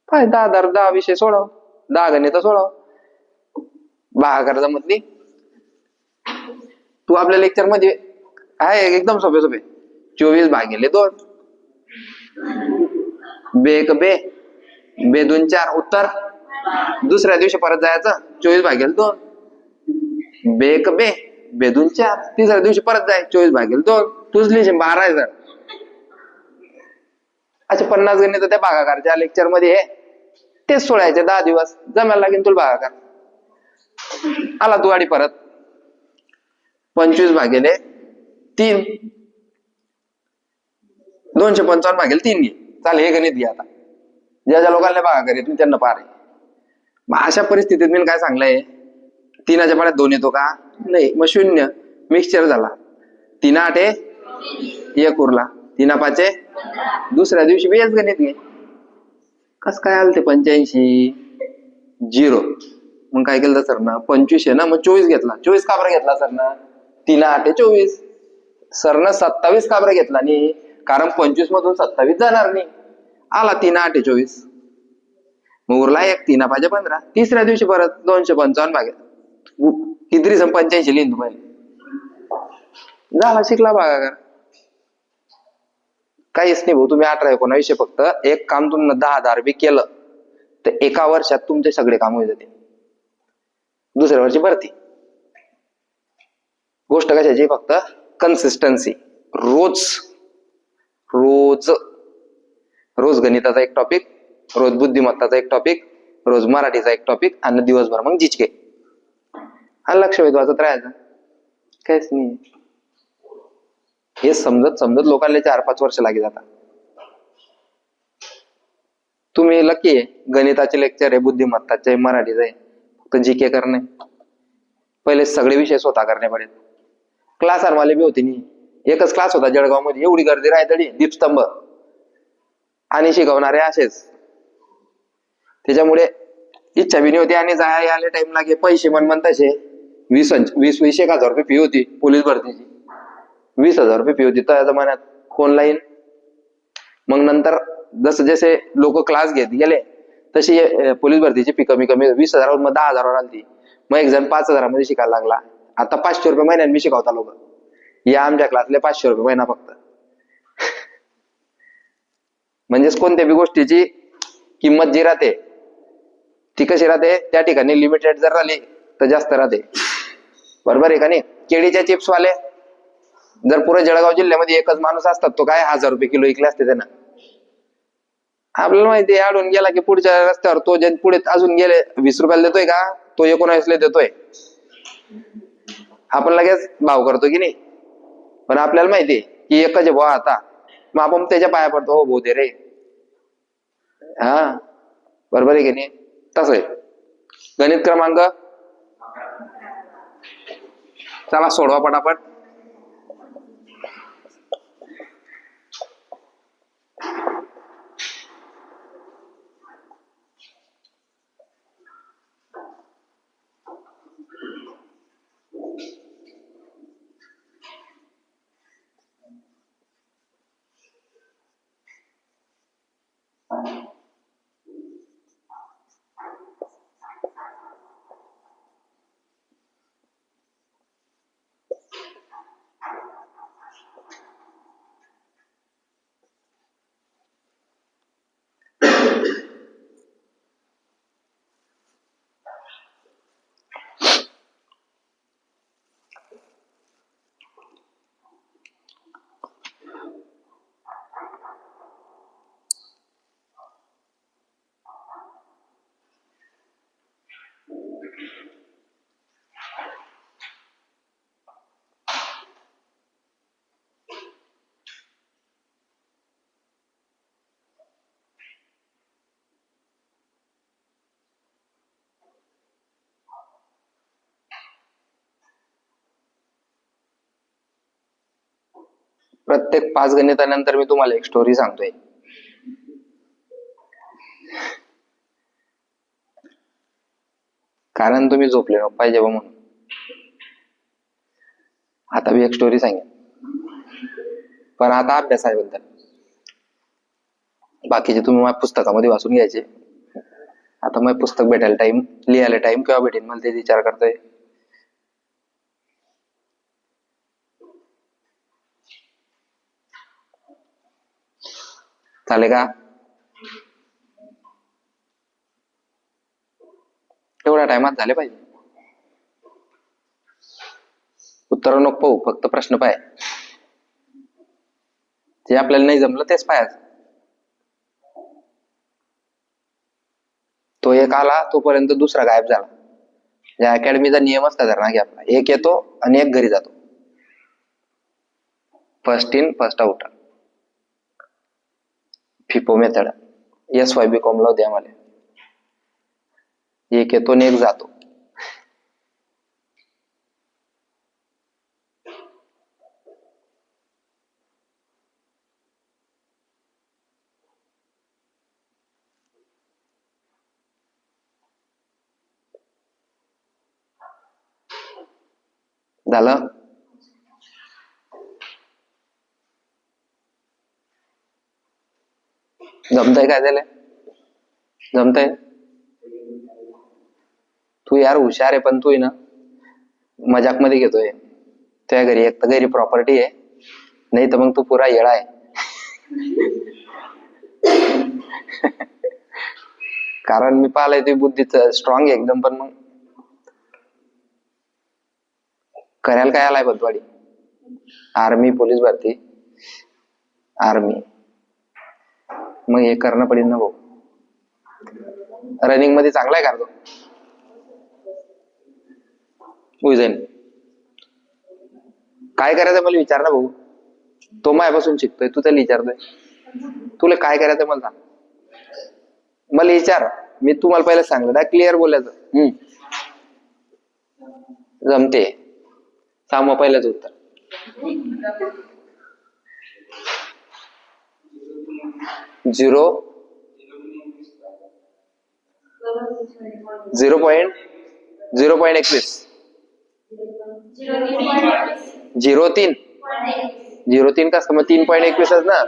Speaker 1: काय 10 विषय सोडाव, 10 गणित सोडाव, भागाकार जमत नाही. तू आपल्या लेक्चर मध्ये आहे एकदम सोपे सोपे. 24/2 बे एक बे, बे 2 4 उत्तर. दुसऱ्या दिवशी परत जायचं 24/2, बे एक बे, बे 2 4. तिसऱ्या दिवशी परत जाय 24/2. तुझ लिहिशील 12 आहे. असे 50 गणित त्या भागाकारच्या लेक्चर मध्ये तेच सोडायचे 10 दिवस. जमायला लागेल तुला भागाकार. आला तू आणि परत 25/3, 255/3 घे. चाल हे गणित घे आता. ज्या ज्या लोकांना भागाकार येत त्यांना पार आहे. मग अशा परिस्थितीत मी काय सांगलंय, 3च्या पाड्यात 2 येतो का? नाही. मग 0 मिक्सचर झाला. 3 8 1 उरला, 3 5 दुसऱ्या दिवशी बेच गणित घे. कस काय आलं ते 85 0? मग काय केलं सर ना, 25 आहे ना, मग 24 घेतला. 24 का बरं घेतला सर ना? 3 8 24. सरनं 27 का बरं घेतला नाही? कारण 25 मधून 27 जाणार नाही. आला 3 8 24. मग उरला 1, 3 5 15. तिसऱ्या दिवशी परत 255 किती 85 लिहिन तुम्हाला. झाला शिकला भागाकार. काहीच नाही भाऊ. तुम्ही 18 19 फक्त एक काम तुम्ही 10,000 बी केलं तर एका वर्षात तुमचे सगळे काम होईल जाते. दुसऱ्या वर्षी भरती. गोष्ट कशाची? फक्त कन्सिस्टन्सी. रोज रोज रोज गणिताचा एक टॉपिक, रोज बुद्धिमत्ताचा एक टॉपिक, रोज मराठीचा एक टॉपिक, आणि दिवसभर मग जिचके. हा लक्ष वेधवायचं राहायचं. काहीच नाही. हे समजत समजत लोकांना 4-5 वर्ष लागेल जातात. तुम्ही लकी आहे, गणिताचे लेक्चर आहे, बुद्धिमत्ताचे, मराठीचे, फक्त जीके करणे. पहिले सगळे विषय स्वतः करणे पडेल. क्लास आरमाले बी होती नाही. एकच क्लास होता जळगाव मध्ये, एवढी गर्दी राहायची, दीपस्तंभ, आणि शिकवणारे असेच. त्याच्यामुळे इच्छा बी होती, आणि जाय आले टाइम लागे. पैसे मन तसे 20,000 रुपये फी होती पोलीस भरतीची. 20,000 रुपये फी होती त्या जमान्यात. ऑनलाईन. मग नंतर जसे जसे लोक क्लास घेत गेले तशी पोलीस भरतीची फी कमी कमी 20,000 मग 10,000 आली. मग एक जण 5,000 मध्ये शिकायला लागला. आता 500 रुपये महिन्यात मी शिकवता लोक. या आमच्या क्लासले 500 रुपये महिना फक्त. म्हणजेच कोणत्या बी गोष्टीची किंमत जी राहते ती कशी राहते, त्या ठिकाणी लिमिटेड जर राहिली तर जास्त राहते. बरोबर आहे का नाही? केळीच्या चिप्स वाले जर पुरे जळगाव जिल्ह्यामध्ये एकच माणूस असतात, तो काय 1,000 रुपये किलो विकले असते त्यांना. आपल्याला माहिती आहे, आडून गेला की पुढच्या रस्त्यावर तो जे पुढे अजून गेले 20 रुपयाला देतोय का, तो 19 देतोय. आपण लगेच भाव करतो की नाही? पण आपल्याला माहिती आहे की एकच आहे भाव आता. मग आपण त्याच्या पाया पडतो, हो भाऊ दे रे. हा बरोबर आहे की नाही? तसं आहे. गणित क्रमांक, चला सोडवा पटापट. प्रत्येक 5 गणितानंतर मी तुम्हाला एक स्टोरी सांगतोय. कारण तुम्ही झोपले नको पाहिजे बा म्हणून. आता मी एक स्टोरी सांगेन, पण आता अभ्यासाबद्दल. बाकीचे तुम्ही माझ्या पुस्तकामध्ये वाचून घ्यायचे. आता मग पुस्तक भेटायला टाइम, लिहायला टाइम केव्हा भेटेल मला ते विचार करतोय. चालेल का? एवढ्या टाइमात झाले पाहिजे. उत्तर नको पाहू, फक्त प्रश्न पाय. जे आपल्याला नाही जमलं तेच पाहायचं. तो एक आला तोपर्यंत दुसरा गायब झाला. या अकॅडमीचा नियम असता जर ना की आपला एक येतो आणि एक घरी जातो. First in first out. FIFO method SYB.com ला होते आम्हाला. एक येतो आणि एक जातो. झालं. जमतंय काय झालं? जमतंय. तू यार हुशार आहे, पण तू ना मजाक मध्ये घेतोय. तुझ्या घरी एक तर घरी प्रॉपर्टी आहे, नाही तर मग तू पुरा येडा आहे. कारण मी पाहिलंय तुझी बुद्धी स्ट्रॉंग आहे एकदम, पण मग करायला काय आलाय बदवाडी. आर्मी, पोलीस भरती, आर्मी, मग हे करणं पडेल ना भाऊ. रनिंग मध्ये चांगला आहे का तो? उजैन काय करायचं मला विचार ना भाऊ. तो माझ्यापासून शिकतोय, तू त्याला विचारतोय. तुला काय करायचं मला सांग. मला विचार, मी तुम्हाला पहिलं सांगलं ना, क्लिअर बोलायचं. जमते. सांग पहिलंच उत्तर. 0.21 0.3 कसं मग 3.21 ना.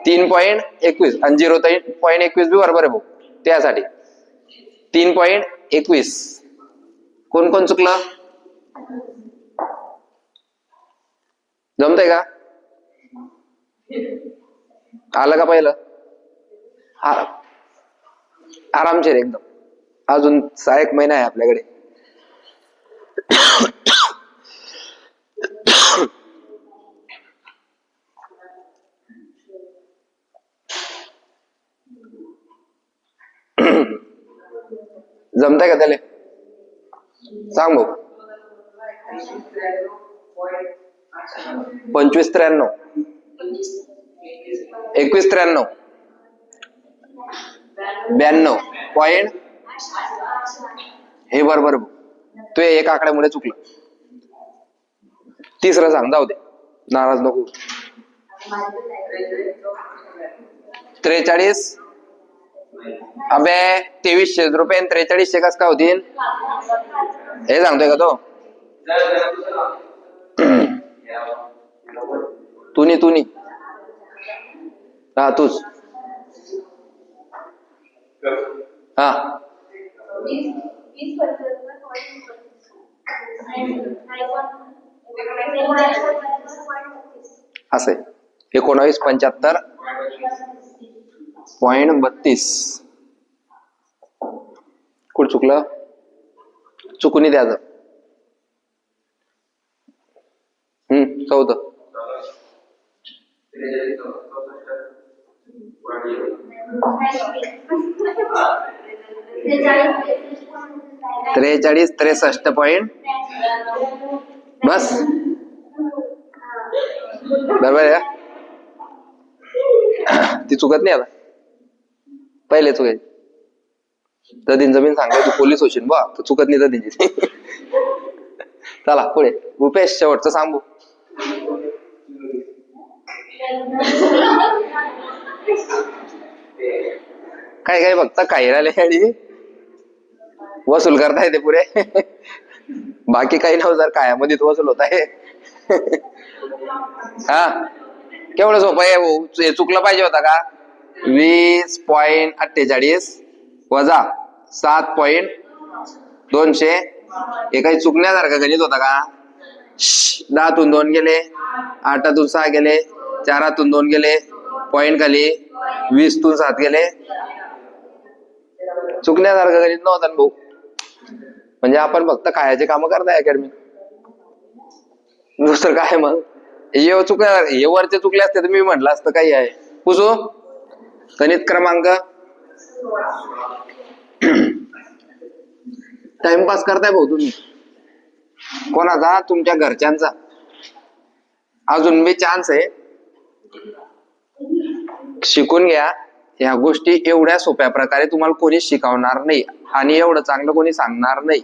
Speaker 1: 3.21 आणि 0.21 बी बरोबर आहे भाऊ. त्यासाठी 3.21 कोण कोण चुकलं? जमतंय का? आलं का पहिलं? आरामशीर एकदम. अजून 6 महिना आहे आपल्याकडे. जमतंय का त्याला? सांग भाऊ. 25-93 21-93 92 पॉइंट. हे बरोबर भाऊ. तू एक आकड्यामुळे चुकलं. तिसरं सांग, जाऊ दे, नाराज नको. 43 अबे 2300 रुपये 4300 कस काय होतील? हे सांगतोय का तो? तुनी हा तूच. हा असं 1975.32. कुठं चुकलं? चुकून द्यायचं. 14 63 पॉइंट. बस बरोबर आहे का? ती चुकत नाही. आता पहिले चुकायची. ददीन जमीन सांगाय तू पोलीस होशील बा, तर चुकत नाही ददींची. चला पुढे. रुपेश शेवटचं सांगू. काय काय फक्त काही राहिले आणि वसूल करता येते पुरे. बाकी काही नव्हतं जर कायामध्ये वसूल होत आहे. हा केवढं सोपं आहे भाऊ. हे चुकलं पाहिजे होता का. 20.48 वजा 7.200 हे काही चुकण्यासारखं गणित होता का. 10तून 2 गेले, 8तून 6 गेले, 4तून 2 गेले, पॉइंट खाली 20तून 7 गेले. चुकण्यासारखं गणित नव्हतं ना भाऊ. म्हणजे आपण फक्त खायचे काम करताय अकॅडमी. दुसरं काय मग हे चुकल्या हे वरचे चुकले असते तर मी म्हटलं असतं काही आहे. पुसू गणित क्रमांक. टाइमपास करताय भाऊ तुम्ही. कोणाचा. तुमच्या घरच्यांचा. अजून बी चान्स आहे. शिकून घ्या. ह्या गोष्टी एवढ्या सोप्या प्रकारे तुम्हाला कोणी शिकवणार नाही आणि एवढं चांगलं कोणी सांगणार नाही.